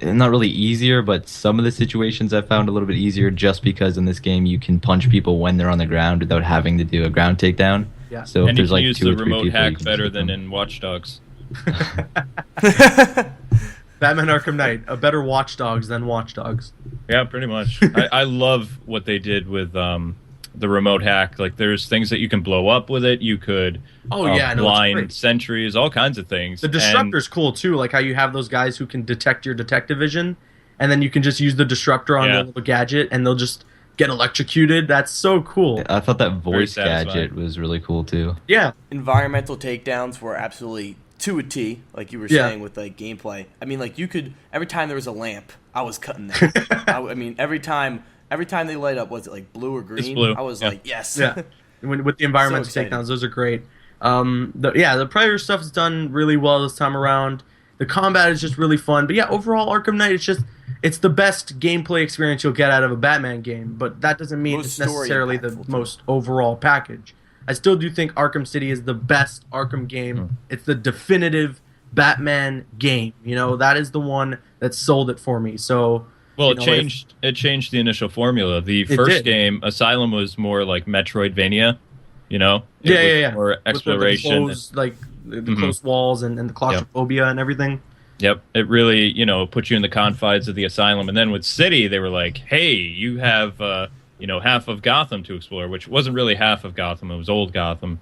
not really easier, but some of the situations I found a little bit easier just because in this game you can punch people when they're on the ground without having to do a ground takedown. Yeah. So and if there's you can like use two or the three remote people, hack better than in Watch Dogs. Batman Arkham Knight, a better Watch Dogs than Watch Dogs. Yeah, pretty much. I love what they did with the remote hack. Like, there's things that you can blow up with it. You could blind sentries, all kinds of things. The disruptor's cool too, like how you have those guys who can detect your detective vision, and then you can just use the disruptor on the little gadget, and they'll just get electrocuted. That's so cool. I thought that voice gadget was really cool too. Yeah. Environmental takedowns were absolutely to a T, like you were saying with like gameplay. I mean, like you could every time there was a lamp, I was cutting that. I mean, every time they light up, was it like blue or green? It's blue. I was like, yes. Yeah. With the environmental takedowns, those are great. The Predator stuff is done really well this time around. The combat is just really fun. But yeah, overall, Arkham Knight, it's the best gameplay experience you'll get out of a Batman game. But that doesn't mean it's necessarily the most overall package. I still do think Arkham City is the best Arkham game. It's the definitive Batman game. That is the one that sold it for me. So, well, it changed the initial formula. The first game, Asylum, was more like Metroidvania. It was more exploration, with the close walls and the claustrophobia and everything. Yep, it really put you in the confines of the Asylum. And then with City, they were like, "Hey, you have half of Gotham to explore," which wasn't really half of Gotham; it was old Gotham.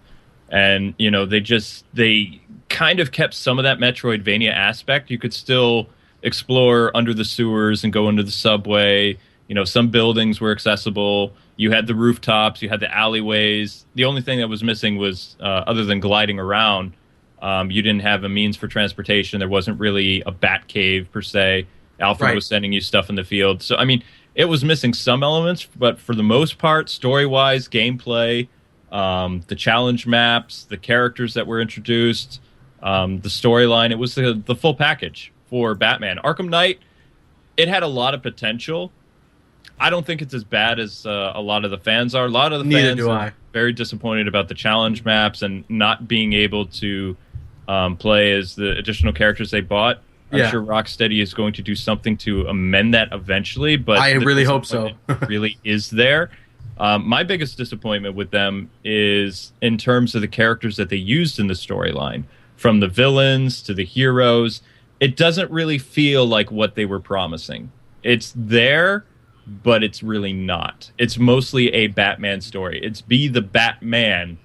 And they kind of kept some of that Metroidvania aspect. You could still explore under the sewers and go into the subway some buildings were accessible. You had the rooftops, you had the alleyways. The only thing that was missing was, other than gliding around, you didn't have a means for transportation. There wasn't really a bat cave per se. Alfred was sending you stuff in the field. So, I mean, it was missing some elements, but for the most part, story-wise, gameplay, the challenge maps, the characters that were introduced, the storyline, it was the full package for Batman. Arkham Knight, it had a lot of potential. I don't think it's as bad as a lot of the fans are. A lot of the fans are very disappointed about the challenge maps and not being able to play as the additional characters they bought. I'm sure Rocksteady is going to do something to amend that eventually, but I really hope so. really is there. My biggest disappointment with them is in terms of the characters that they used in the storyline, from the villains to the heroes. It doesn't really feel like what they were promising. It's there, but it's really not. It's mostly a Batman story. It's be the Batman,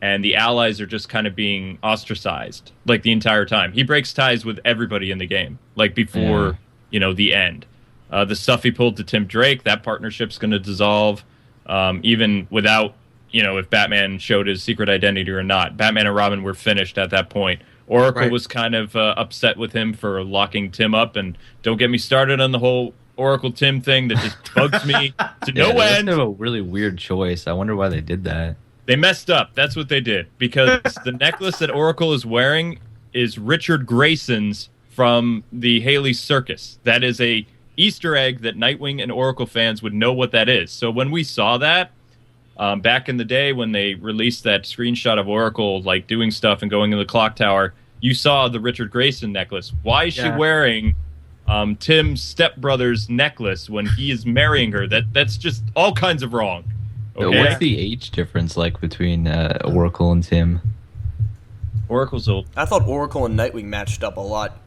and the allies are just kind of being ostracized like the entire time. He breaks ties with everybody in the game, like before the end. The stuff he pulled to Tim Drake, that partnership's going to dissolve, even without if Batman showed his secret identity or not. Batman and Robin were finished at that point. Oracle was kind of upset with him for locking Tim up, and don't get me started on the whole Oracle Tim thing that just bugs me to no end. That's a really weird choice. I wonder why they did that. They messed up. That's what they did. Because the necklace that Oracle is wearing is Richard Grayson's from the Haley Circus. That is a Easter egg that Nightwing and Oracle fans would know what that is. So when we saw that, back in the day when they released that screenshot of Oracle like doing stuff and going in the clock tower, you saw the Richard Grayson necklace. Why is she wearing Tim's stepbrother's necklace when he is marrying her? That's just all kinds of wrong. Okay? What's the age difference like between Oracle and Tim? Oracle's old. I thought Oracle and Nightwing matched up a lot,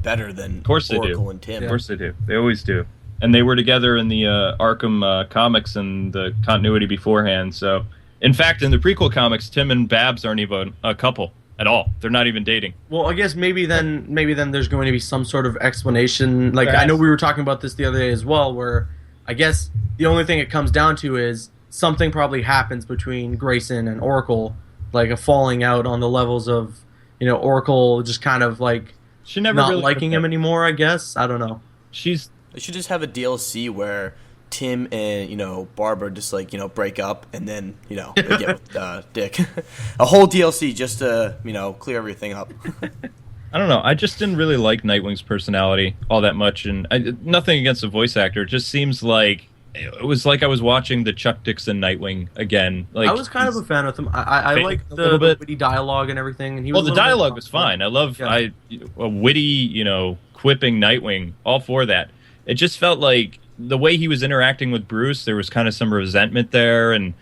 better than Oracle and Tim. Of course they do. They always do. And they were together in the Arkham comics and the continuity beforehand. So, in fact, in the prequel comics, Tim and Babs aren't even a couple at all. They're not even dating. Well, I guess maybe then there's going to be some sort of explanation. Like, I know we were talking about this the other day as well, where I guess the only thing it comes down to is something probably happens between Grayson and Oracle, like a falling out on the levels of, Oracle just kind of like she never not really liking him anymore, I guess. I don't know. They should just have a DLC where Tim and, Barbara just, break up and then, they get with Dick. A whole DLC just to, clear everything up. I don't know. I just didn't really like Nightwing's personality all that much. And nothing against the voice actor. It just seems like it was like I was watching the Chuck Dixon Nightwing again. Like, I was kind of a fan of him. I like the witty dialogue and everything. And the dialogue was fine. I love a witty, quipping Nightwing. All for that. It just felt like the way he was interacting with Bruce, there was kind of some resentment there, and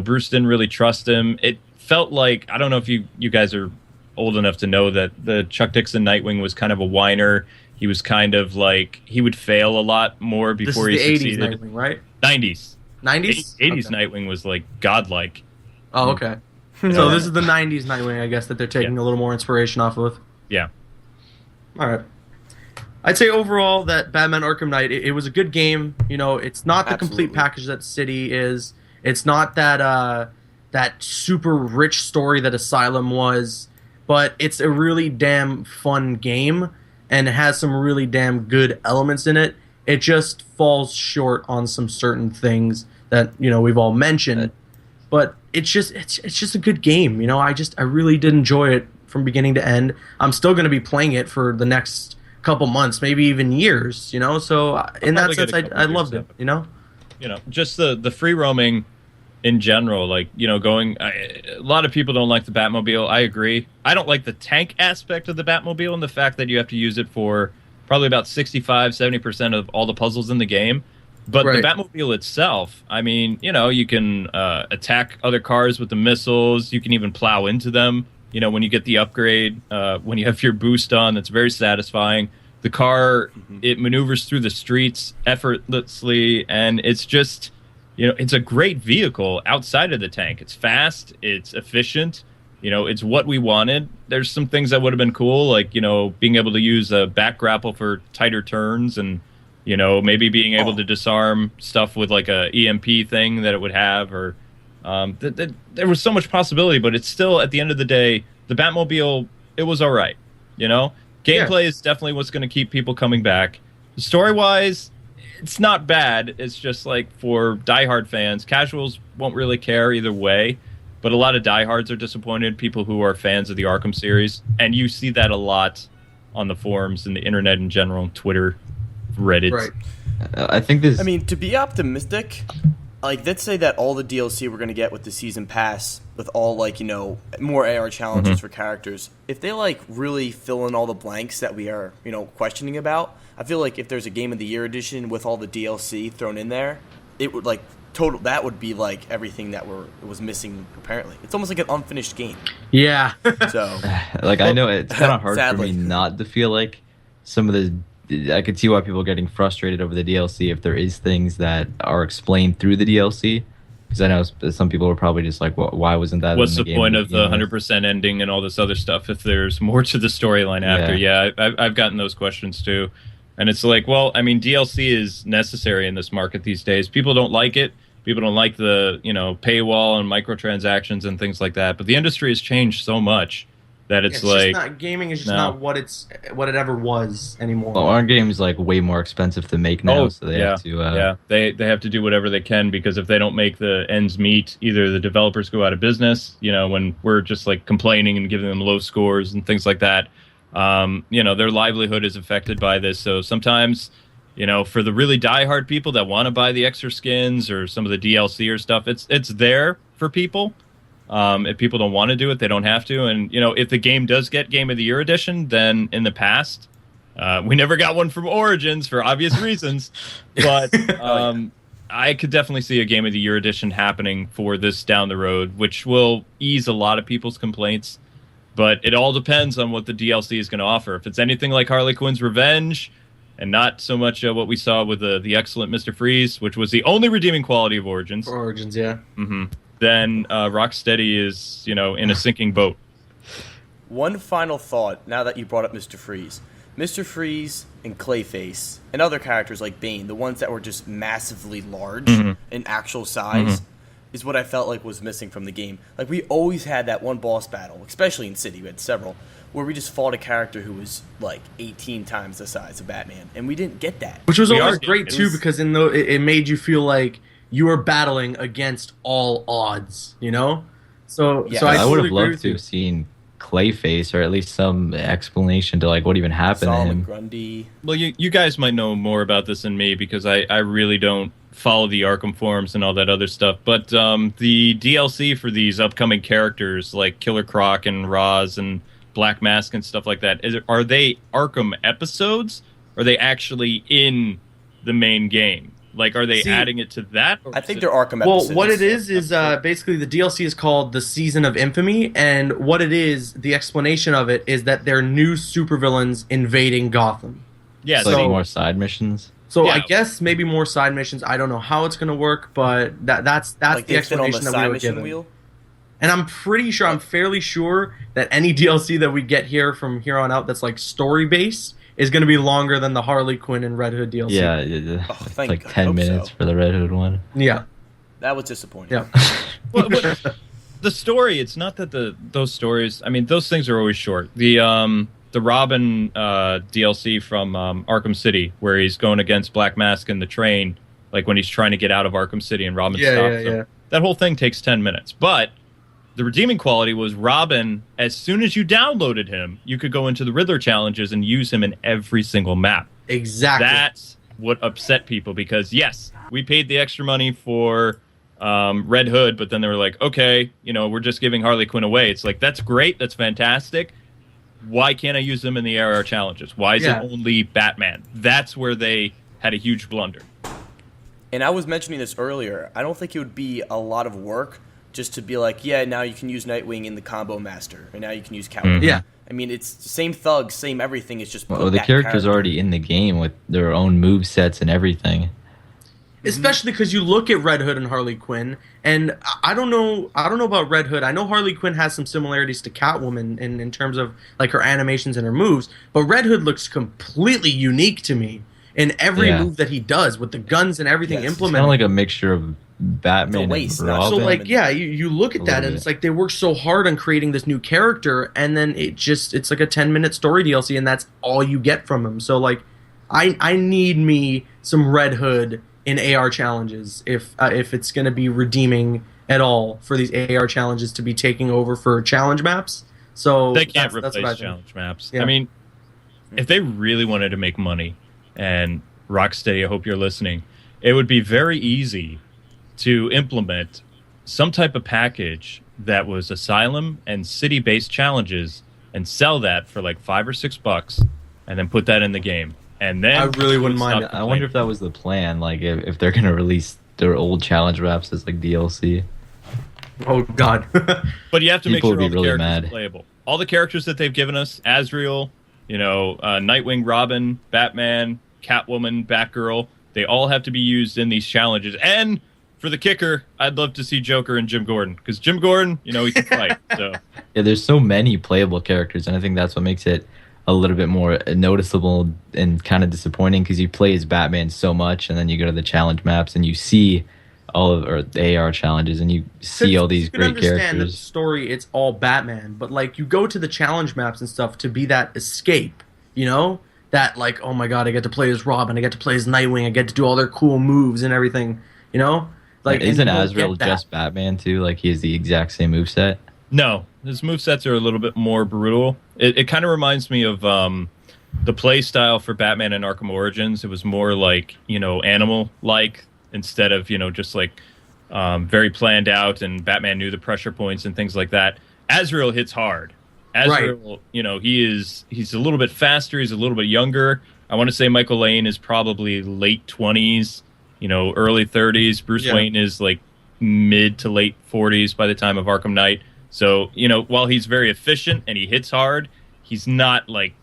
Bruce didn't really trust him. It felt like, I don't know if you guys are old enough to know that the Chuck Dixon Nightwing was kind of a whiner. He was kind of like, he would fail a lot more before he succeeded. This is the 80s Nightwing, right? 90s. 90s? 80s Nightwing was like godlike. Oh, okay. So this is the 90s Nightwing, I guess, that they're taking a little more inspiration off of. Yeah. All right. I'd say overall that Batman Arkham Knight, it was a good game. It's not the complete package that City is. It's not that that super rich story that Asylum was, but it's a really damn fun game and it has some really damn good elements in it. It just falls short on some certain things that we've all mentioned, but it's just a good game. I really did enjoy it from beginning to end. I'm still going to be playing it for the next couple months, maybe even years, so in that sense I loved it. Just the free roaming in general, like going, a lot of people don't like the Batmobile. I agree. I don't like the tank aspect of the Batmobile and the fact that you have to use it for probably about 65-70% of all the puzzles in the game. But the Batmobile itself, I mean, you can attack other cars with the missiles. You can even plow into them. When you get the upgrade, when you have your boost on, that's very satisfying. The car, it maneuvers through the streets effortlessly, and it's just, it's a great vehicle outside of the tank. It's fast, it's efficient, it's what we wanted. There's some things that would have been cool, like, being able to use a back grapple for tighter turns and You know, maybe being able to disarm stuff with like a EMP thing that it would have, or there was so much possibility. But it's still, at the end of the day, the Batmobile, it was all right. You know, gameplay is definitely what's going to keep people coming back. Story wise, it's not bad. It's just like for diehard fans, casuals won't really care either way. But a lot of diehards are disappointed, people who are fans of the Arkham series. And you see that a lot on the forums and the internet in general, Twitter, Reddit. Right. I think this. I mean, to be optimistic, like, let's say that all the DLC we're going to get with the season pass, with all, like, you know, more AR challenges for characters, if they, like, really fill in all the blanks that we are, you know, questioning about, I feel like if there's a Game of the Year edition with all the DLC thrown in there, it would, like, that would be like everything that was missing. Apparently, it's almost like an unfinished game. Yeah. So, like, I know it's kind of hard sadly. for me not to feel like some of the. I could see why people are getting frustrated over the DLC if there is things that are explained through the DLC. Because I know some people are probably just like, well, why wasn't that? What's in the point of the 100% ending and all this other stuff if there's more to the storyline after? Yeah, I've gotten those questions too. And it's like, well, I mean, DLC is necessary in this market these days. People don't like it. People don't like the, you know, paywall and microtransactions and things like that. But the industry has changed so much that it's like just not, gaming is just not what it ever was anymore. Well, our game's like way more expensive to make now, so they have to. They have to do whatever they can, because if they don't make the ends meet, either the developers go out of business. You know, when we're just like complaining and giving them low scores and things like that. You know, their livelihood is affected by this. So sometimes, you know, for the really diehard people that want to buy the extra skins or some of the DLC or stuff, it's there for people. If people don't want to do it, they don't have to. And, you know, if the game does get Game of the Year edition, then in the past, we never got one from Origins for obvious reasons. But I could definitely see a Game of the Year edition happening for this down the road, which will ease a lot of people's complaints. But it all depends on what the DLC is going to offer. If it's anything like Harley Quinn's Revenge, and not so much what we saw with the excellent Mr. Freeze, which was the only redeeming quality of Origins. Origins, yeah. Mm-hmm. Then Rocksteady is, you know, in a sinking boat. One final thought, now that you brought up Mr. Freeze. Mr. Freeze and Clayface and other characters like Bane, the ones that were just massively large in actual size, is what I felt like was missing from the game. Like, we always had that one boss battle, especially in City, we had several, where we just fought a character who was like 18 times the size of Batman, and we didn't get that. Which was always great too, because it made you feel like you were battling against all odds, you know? So I would have loved to have seen Clayface, or at least some explanation to like what even happened to him. Grundy. Well, you guys might know more about this than me, because I really don't follow the Arkham forums and all that other stuff. But the DLC for these upcoming characters like Killer Croc and Roz and Black Mask and stuff like that, are they Arkham episodes? Or are they actually in the main game? Like, are they adding it to that? I think they're Arkham episodes. Well, what it is basically the DLC is called The Season of Infamy, and what it is, the explanation of it is that they're new supervillains invading Gotham. Yeah, so more side missions. So I guess maybe more side missions. I don't know how it's going to work, but that's like the explanation that we were given. Wheel? And I'm pretty sure, I'm fairly sure that any DLC that we get here from here on out that's like story based is going to be longer than the Harley Quinn and Red Hood DLC. Yeah, it's like 10 minutes for the Red Hood one. Yeah. That was disappointing. Yeah. well, the story, it's not that those stories, I mean, those things are always short. The Robin DLC from Arkham City, where he's going against Black Mask in the train, like when he's trying to get out of Arkham City and Robin stops him. That whole thing takes 10 minutes. But the redeeming quality was Robin, as soon as you downloaded him, you could go into the Riddler challenges and use him in every single map. Exactly. That's what upset people, because, yes, we paid the extra money for Red Hood, but then they were like, okay, you know, we're just giving Harley Quinn away. It's like, that's great, that's fantastic. Why can't I use them in the AR challenges? Why is it only Batman? That's where they had a huge blunder. And I was mentioning this earlier. I don't think it would be a lot of work just to be like, yeah, now you can use Nightwing in the Combo Master, and now you can use Catwoman. Yeah. I mean, it's the same thugs, same everything. It's just the character's already in the game with their own move sets and everything. Especially because you look at Red Hood and Harley Quinn, and I don't know about Red Hood. I know Harley Quinn has some similarities to Catwoman in terms of like her animations and her moves, but Red Hood looks completely unique to me. in every Yeah. move that he does with the guns and everything Yes. It's kind implemented. of like a mixture of Batman waste, and not Robin. So like you look at A that little and it's bit. like they work so hard on creating this new character, and then it's like a 10-minute story DLC, and that's all you get from him. So like I need me some Red Hood in AR challenges if it's going to be redeeming at all for these AR challenges to be taking over for challenge maps. So They can't that's what I replace think. challenge maps. Yeah. I mean, if they really wanted to make money, and Rocksteady, I hope you're listening, it would be very easy to implement some type of package that was asylum and city-based challenges and sell that for like $5 or $6 and then put that in the game. And then I really wouldn't mind stop it. I wonder if that was the plan. Like if they're gonna release their old challenge maps as like DLC. Oh God. But you have to make People sure would all be the really characters mad. are playable. All the characters that they've given us, Azrael, Nightwing, Robin, Batman, Catwoman, Batgirl, they all have to be used in these challenges. And for the kicker, I'd love to see Joker and Jim Gordon. Because Jim Gordon, he can fight. So Yeah, there's so many playable characters, and I think that's what makes it a little bit more noticeable and kind of disappointing because you play as Batman so much, and then you go to the challenge maps and you see the AR challenges, and you see all these You can great understand that the characters. story, it's all Batman, but like you go to the challenge maps and stuff to be that escape, that like, oh my God, I get to play as Robin, I get to play as Nightwing, I get to do all their cool moves and everything, like and Isn't you don't Azrael get that. just Batman too? Like he has the exact same moveset. no, his movesets are a little bit more brutal. It kind of reminds me of the play style for Batman in Arkham Origins. It was more like, animal-like instead of, just like very planned out, and Batman knew the pressure points and things like that. Azrael hits hard. Azrael, he's a little bit faster. He's a little bit younger. I want to say Michael Lane is probably late 20s, early 30s. Bruce Yeah. Wayne is like mid to late 40s by the time of Arkham Knight. So, while he's very efficient and he hits hard, he's not like,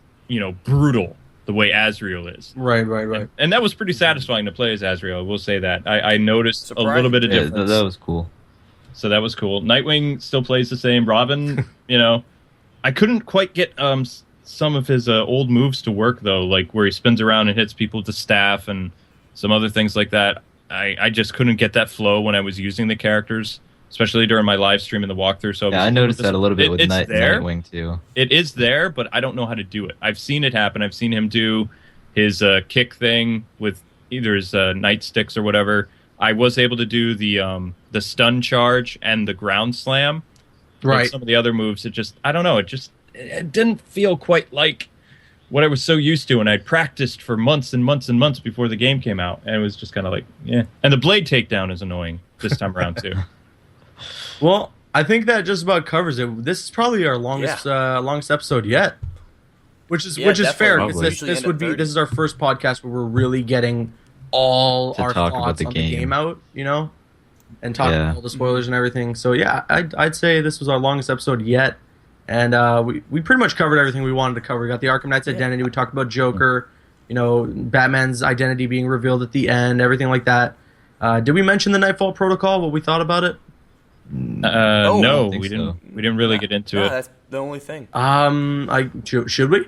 brutal the way Azrael is. Right. And that was pretty satisfying to play as Azrael. I will say that. I noticed a little bit of Yeah, difference. that was cool. So that was cool. Nightwing still plays the same. Robin, I couldn't quite get some of his old moves to work, though, like where he spins around and hits people with the staff and some other things like that. I just couldn't get that flow when I was using the characters, especially during my live stream and the walkthrough. So Yeah, I noticed that a little bit with it's there. Nightwing too. It is there, but I don't know how to do it. I've seen it happen. I've seen him do his kick thing with either his nightsticks or whatever. I was able to do the stun charge and the ground slam. Right. Like some of the other moves, I don't know. It didn't feel quite like what I was so used to, and I'd practiced for months and months and months before the game came out, and it was just kind of like, yeah. And the blade takedown is annoying this time around too. Well, I think that just about covers it. This is probably our longest episode yet, which is fair because Probably. this would be this is our first podcast where we're really getting all To our talk about thoughts the on game. the game out, and talk Yeah. about all the spoilers and everything. So yeah, I'd say this was our longest episode yet, and we pretty much covered everything we wanted to cover. We got the Arkham Knight's identity. We talked about Joker, Batman's identity being revealed at the end, everything like that. Did we mention the Nightfall Protocol? What we thought about it? No, think we so. didn't. We didn't really get into it. That's the only thing. Should we?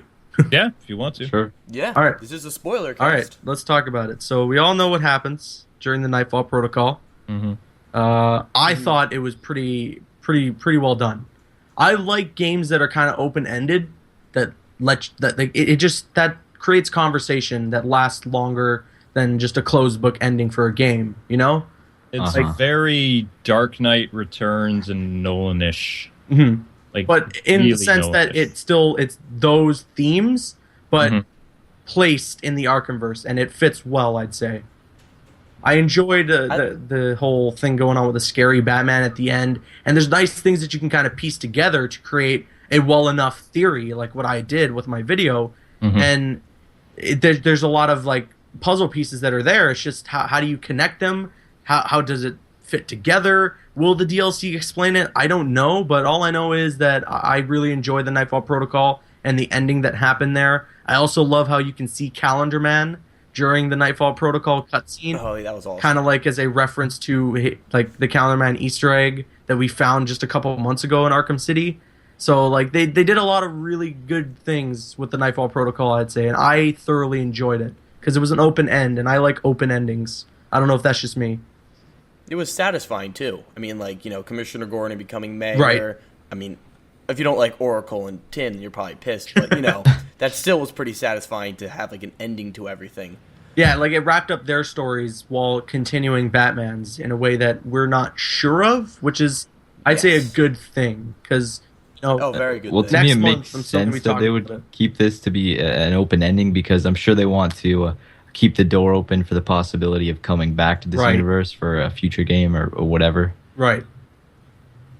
Yeah, if you want to. Sure. Yeah. All right. This is a spoiler cast. All right, let's talk about it. So we all know what happens during the Nightfall Protocol. Mm-hmm. I thought it was pretty well done. I like games that are kind of open ended that that creates conversation that lasts longer than just a closed book ending for a game. It's Uh-huh. very Dark Knight Returns and Nolan-ish. Mm-hmm. Like, But in the really sense that Nolan-ish. it's those themes, but Mhm. placed in the Arkhamverse, and it fits well, I'd say. I enjoyed the whole thing going on with the scary Batman at the end, and there's nice things that you can kind of piece together to create a well enough theory, like what I did with my video. Mhm. And there's a lot of like puzzle pieces that are there. It's just how do you connect them? How does it fit together? Will the DLC explain it? I don't know, but all I know is that I really enjoyed the Nightfall Protocol and the ending that happened there. I also love how you can see Calendar Man during the Nightfall Protocol cutscene, Oh, that was awesome. kind of like as a reference to like the Calendar Man Easter egg that we found just a couple months ago in Arkham City. So like they did a lot of really good things with the Nightfall Protocol, I'd say, and I thoroughly enjoyed it because it was an open end, and I like open endings. I don't know if that's just me. It was satisfying too. I mean, like, Commissioner Gordon becoming mayor. Right. I mean, if you don't like Oracle and Tin, you're probably pissed. But that still was pretty satisfying to have like an ending to everything. Yeah, like it wrapped up their stories while continuing Batman's in a way that we're not sure of, which is, I'd say, a good thing. Because, very good. Well, thing. to me, it Next makes month, I'm sense that they would about it. keep this to be an open ending because I'm sure they want to keep the door open for the possibility of coming back to this Right. universe for a future game or whatever. Right.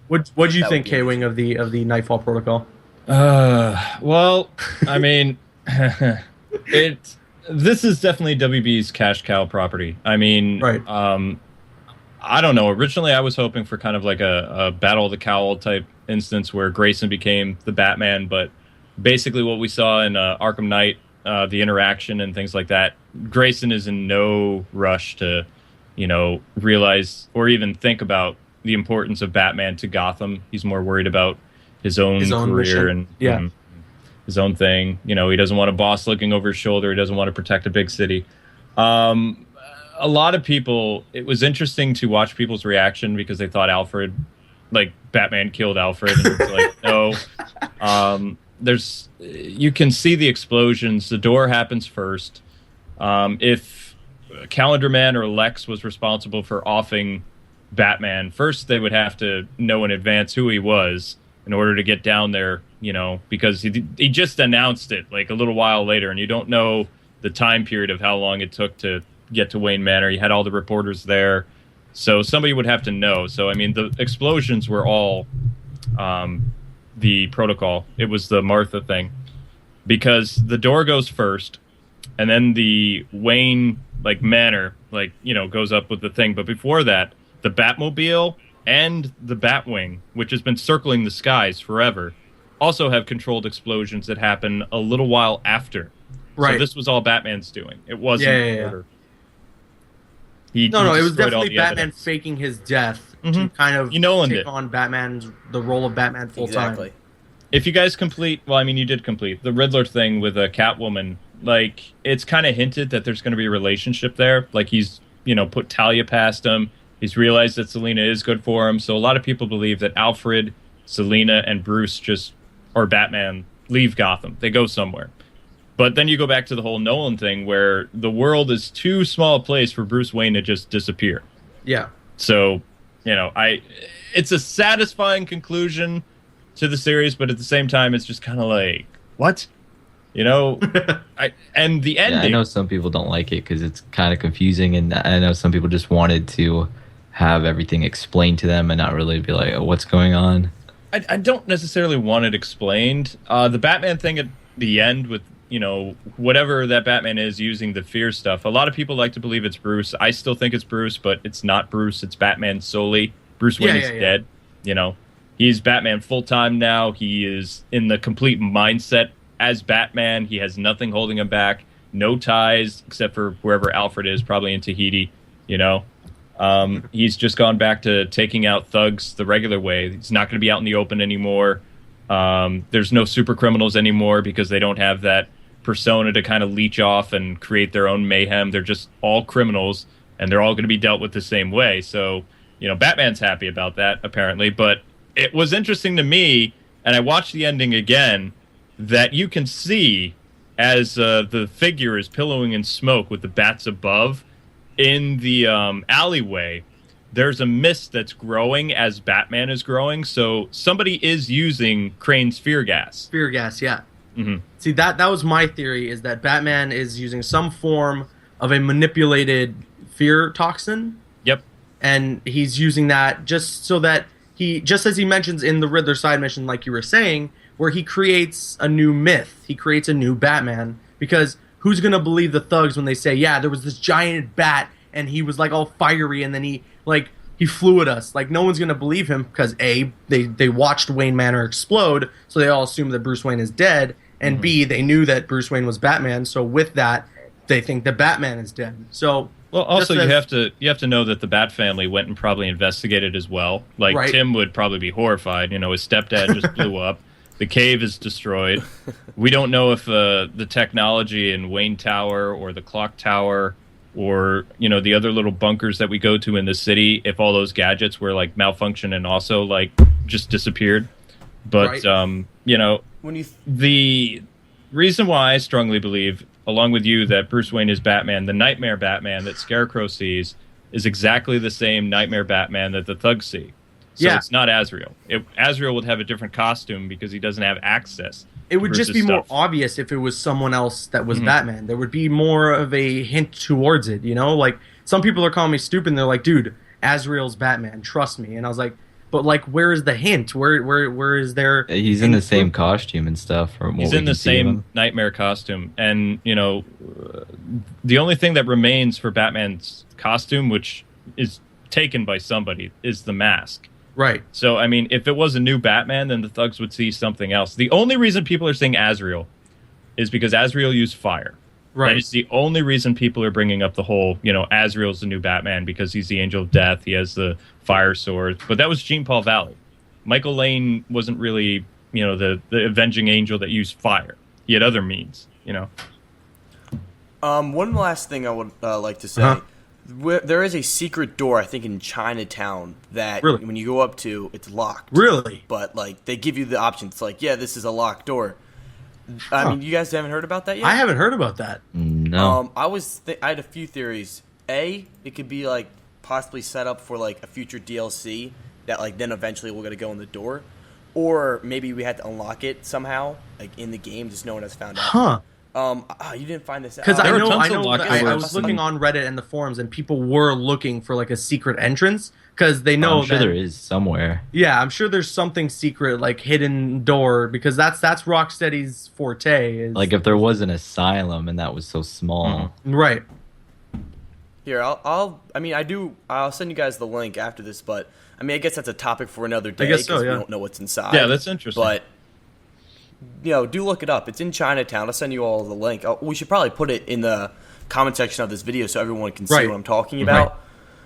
What do you That think, would be K-Wing, of the Nightfall protocol? Well, I mean, this is definitely WB's cash cow property. I mean, Right. I don't know. Originally, I was hoping for kind of like a Battle of the Cowl type instance where Grayson became the Batman, but basically what we saw in Arkham Knight, the interaction and things like that, Grayson is in no rush to, realize or even think about the importance of Batman to Gotham. He's more worried about his own career mission. and Yeah. his own thing. He doesn't want a boss looking over his shoulder. He doesn't want to protect a big city. A lot of people, it was interesting to watch people's reaction because they thought Batman killed Alfred. And it's like, no. You can see the explosions. The door happens first. If Calendar Man or Lex was responsible for offing Batman, first they would have to know in advance who he was in order to get down there, because he just announced it like a little while later, and you don't know the time period of how long it took to get to Wayne Manor. You had all the reporters there, so somebody would have to know. So, I mean, the explosions were all the protocol. It was the Martha thing, because the door goes first, and then the Wayne Manor goes up with the thing. But before that, the Batmobile and the Batwing, which has been circling the skies forever, also have controlled explosions that happen a little while after. Right. So this was all Batman's doing. It wasn't order. It was destroyed all definitely the Batman evidence. faking his death to kind of Nolan take did. on the role of Batman full Exactly. time. If you guys complete, well, I mean, you did complete the Riddler thing with a Catwoman. It's kind of hinted that there's going to be a relationship there. He's, put Talia past him. He's realized that Selina is good for him. So a lot of people believe that Alfred, Selina, and Bruce or Batman leave Gotham. They go somewhere. But then you go back to the whole Nolan thing where the world is too small a place for Bruce Wayne to just disappear. Yeah. So, it's a satisfying conclusion to the series, but at the same time, it's just kind of like, what? And the ending. Yeah, I know some people don't like it because it's kind of confusing, and I know some people just wanted to have everything explained to them and not really be like, oh, what's going on? I don't necessarily want it explained. The Batman thing at the end with, whatever that Batman is using the fear stuff. A lot of people like to believe it's Bruce. I still think it's Bruce, but it's not Bruce. It's Batman solely. Bruce Wayne is dead. He's Batman full-time now. He is in the complete mindset as Batman. He has nothing holding him back. No ties except for wherever Alfred is, probably in Tahiti, He's just gone back to taking out thugs the regular way. He's not going to be out in the open anymore. There's no super criminals anymore because they don't have that persona to kind of leech off and create their own mayhem. They're just all criminals, and they're all going to be dealt with the same way. So, Batman's happy about that, apparently. But it was interesting to me, and I watched the ending again, that you can see as the figure is pillowing in smoke with the bats above in the alleyway, there's a mist that's growing as Batman is growing. So somebody is using Crane's fear gas. Fear gas, yeah. Mm-hmm. See, that was my theory, is that Batman is using some form of a manipulated fear toxin. Yep. And he's using that just so that just as he mentions in the Riddler side mission, like you were saying, where he creates a new myth. He creates a new Batman. Because who's going to believe the thugs when they say, yeah, there was this giant bat and he was all fiery and then he flew at us. No one's going to believe him because A, they watched Wayne Manor explode, so they all assume that Bruce Wayne is dead, and B, they knew that Bruce Wayne was Batman, so with that, they think that Batman is dead. So well, also you have to know that the Bat family went and probably investigated as well. Right. Tim would probably be horrified. His stepdad just blew up. The cave is destroyed. We don't know if the technology in Wayne Tower or the Clock Tower or the other little bunkers that we go to in the city, if all those gadgets were like malfunctioned and also like just disappeared. But when you the reason why I strongly believe, along with you, that Bruce Wayne is Batman, the Nightmare Batman that Scarecrow sees is exactly the same Nightmare Batman that the thugs see. So it's not Azrael. Azrael would have a different costume because he doesn't have access. It would just be more obvious if it was someone else that was Batman. There would be more of a hint towards it, Like, some people are calling me stupid, and they're like, dude, Azrael's Batman, trust me. And I was like, but, like, where is the hint? Where is there... He's in the same costume and stuff. He's in the same Nightmare costume. And, the only thing that remains for Batman's costume, which is taken by somebody, is the mask. Right. So, I mean, if it was a new Batman, then the thugs would see something else. The only reason people are saying Azrael is because Azrael used fire. Right. That is the only reason people are bringing up the whole, Azrael's the new Batman because he's the Angel of Death. He has the fire sword. But that was Jean-Paul Valley. Michael Lane wasn't really, the avenging angel that used fire. He had other means, One last thing I would like to say. There is a secret door, I think, in Chinatown that when you go up to, it's locked. Really? But, like, they give you the option. It's like, yeah, this is a locked door. I mean, you guys haven't heard about that yet? I haven't heard about that. No. I had a few theories. A, it could be, like, possibly set up for, like, a future DLC that, like, then eventually we're going to go in the door. Or maybe we had to unlock it somehow, like, in the game, just no one has found out. Huh. You didn't find this out. Because I I was looking on Reddit and the forums, and people were looking for like a secret entrance because they know I'm sure there is somewhere. Yeah, I'm sure there's something secret, like hidden door, because that's Rocksteady's forte. Like if there was an asylum and that was so small. Right. Here, I'll send you guys the link after this, but I mean, I guess that's a topic for another day. I guess so, We yeah. don't know what's inside. Yeah, that's interesting. But do look it up. It's in Chinatown. I'll send you all the link. We should probably put it in the comment section of this video so everyone can see what I'm talking about. Right.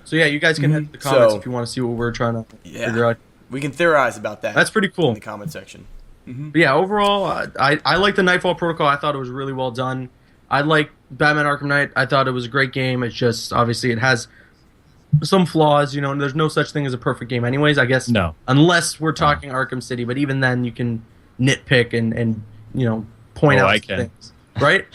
So yeah, you guys can head to the comments if you want to see what we're trying to figure out. We can theorize about that. That's pretty cool. In the comment section. But yeah, overall, I like the Nightfall Protocol. I thought it was really well done. I like Batman Arkham Knight. I thought it was a great game. It's just, obviously, it has some flaws, and there's no such thing as a perfect game anyways, I guess. No. Unless we're talking Arkham City, but even then you can nitpick and point out things. Right?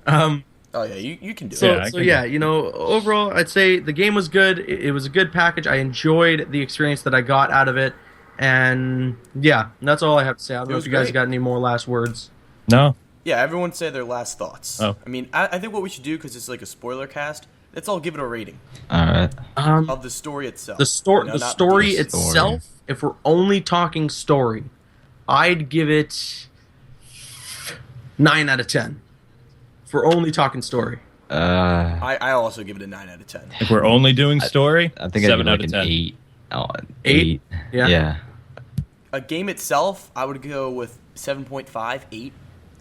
Oh, yeah, you can do it. Overall, I'd say the game was good. It was a good package. I enjoyed the experience that I got out of it. And, yeah, that's all I have to say. I don't know if you guys got any more last words. No. Yeah, everyone say their last thoughts. Oh. I mean, I think what we should do, because it's like a spoiler cast, let's all give it a rating. All right. Of the story itself. The story itself, if we're only talking story, I'd give it 9 out of 10. If we're only talking story. I also give it a 9 out of 10. If we're only doing story, I think 7 I'd out give of like 10. an 8. Oh, 8? Yeah. A game itself, I would go with 7.5, 8.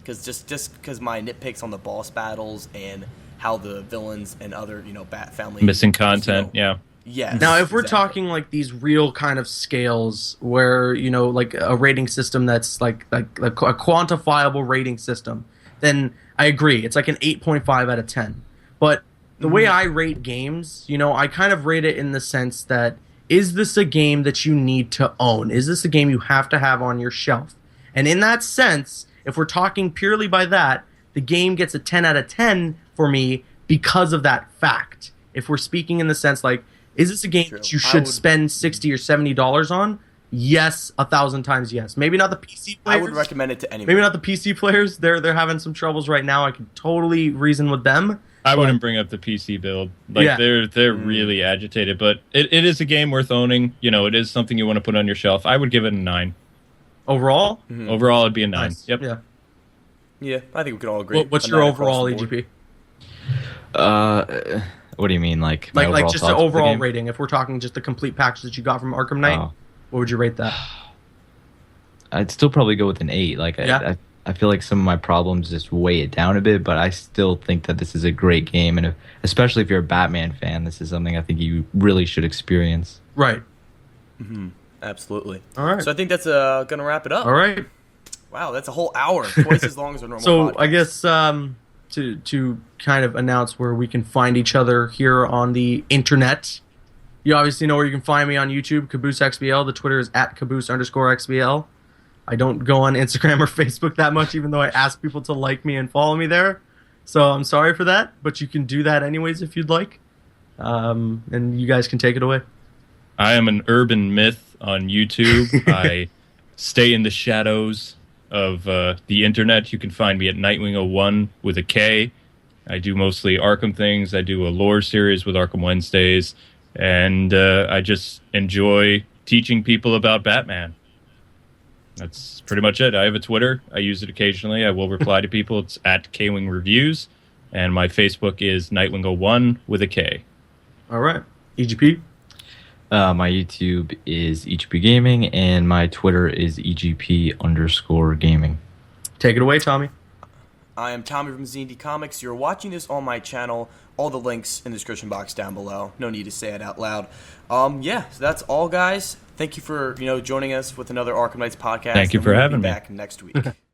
Just because my nitpicks on the boss battles and how the villains and other, Bat family... Missing content, yeah. Yes. Now, if we're talking like these real kind of scales where, like a rating system that's like a quantifiable rating system, then I agree. It's like an 8.5 out of 10. But the way I rate games, I kind of rate it in the sense that, is this a game that you need to own? Is this a game you have to have on your shelf? And in that sense, if we're talking purely by that, the game gets a 10 out of 10 for me because of that fact. If we're speaking in the sense like, is this a game that you should spend $60 or $70 on? Yes, 1,000 times yes. Maybe not the PC players. I would recommend it to anyone. Maybe not the PC players. They're having some troubles right now. I can totally reason with them. I wouldn't bring up the PC build. They're really agitated, but it is a game worth owning. It is something you want to put on your shelf. I would give it a 9. Overall? Mm-hmm. Overall, it'd be a 9. Nice. Yep. Yeah. Yeah, I think we can all agree. What's your overall EGP? What do you mean, like just an overall rating? If we're talking just the complete package that you got from Arkham Knight, what would you rate that? I'd still probably go with an 8. I feel like some of my problems just weigh it down a bit, but I still think that this is a great game, and especially if you're a Batman fan, this is something I think you really should experience. Right. Mm-hmm. Absolutely. All right. So I think that's going to wrap it up. All right. Wow, that's a whole hour, twice as long as a normal So podcast. I guess to kind of announce where we can find each other here on the internet. You obviously know where you can find me on YouTube, CaboosXBL. The Twitter is at Caboose_XBL. I don't go on Instagram or Facebook that much, even though I ask people to like me and follow me there. So I'm sorry for that, but you can do that anyways if you'd like. And you guys can take it away. I am an urban myth on YouTube. I stay in the shadows of the internet. You can find me at Nightwing01 with a K. I do mostly Arkham things. I do a lore series with Arkham Wednesdays. And I just enjoy teaching people about Batman. That's pretty much it. I have a Twitter. I use it occasionally. I will reply to people. It's at Kwing Reviews. And my Facebook is Nightwing01 with a K. All right. EGP? My YouTube is EGP Gaming, and my Twitter is EGP_gaming. Take it away, Tommy. I am Tommy from Z&D Comics. You're watching this on my channel. All the links in the description box down below. No need to say it out loud. So that's all, guys. Thank you for joining us with another Arkham Knights podcast. Thank you for having me. Back next week.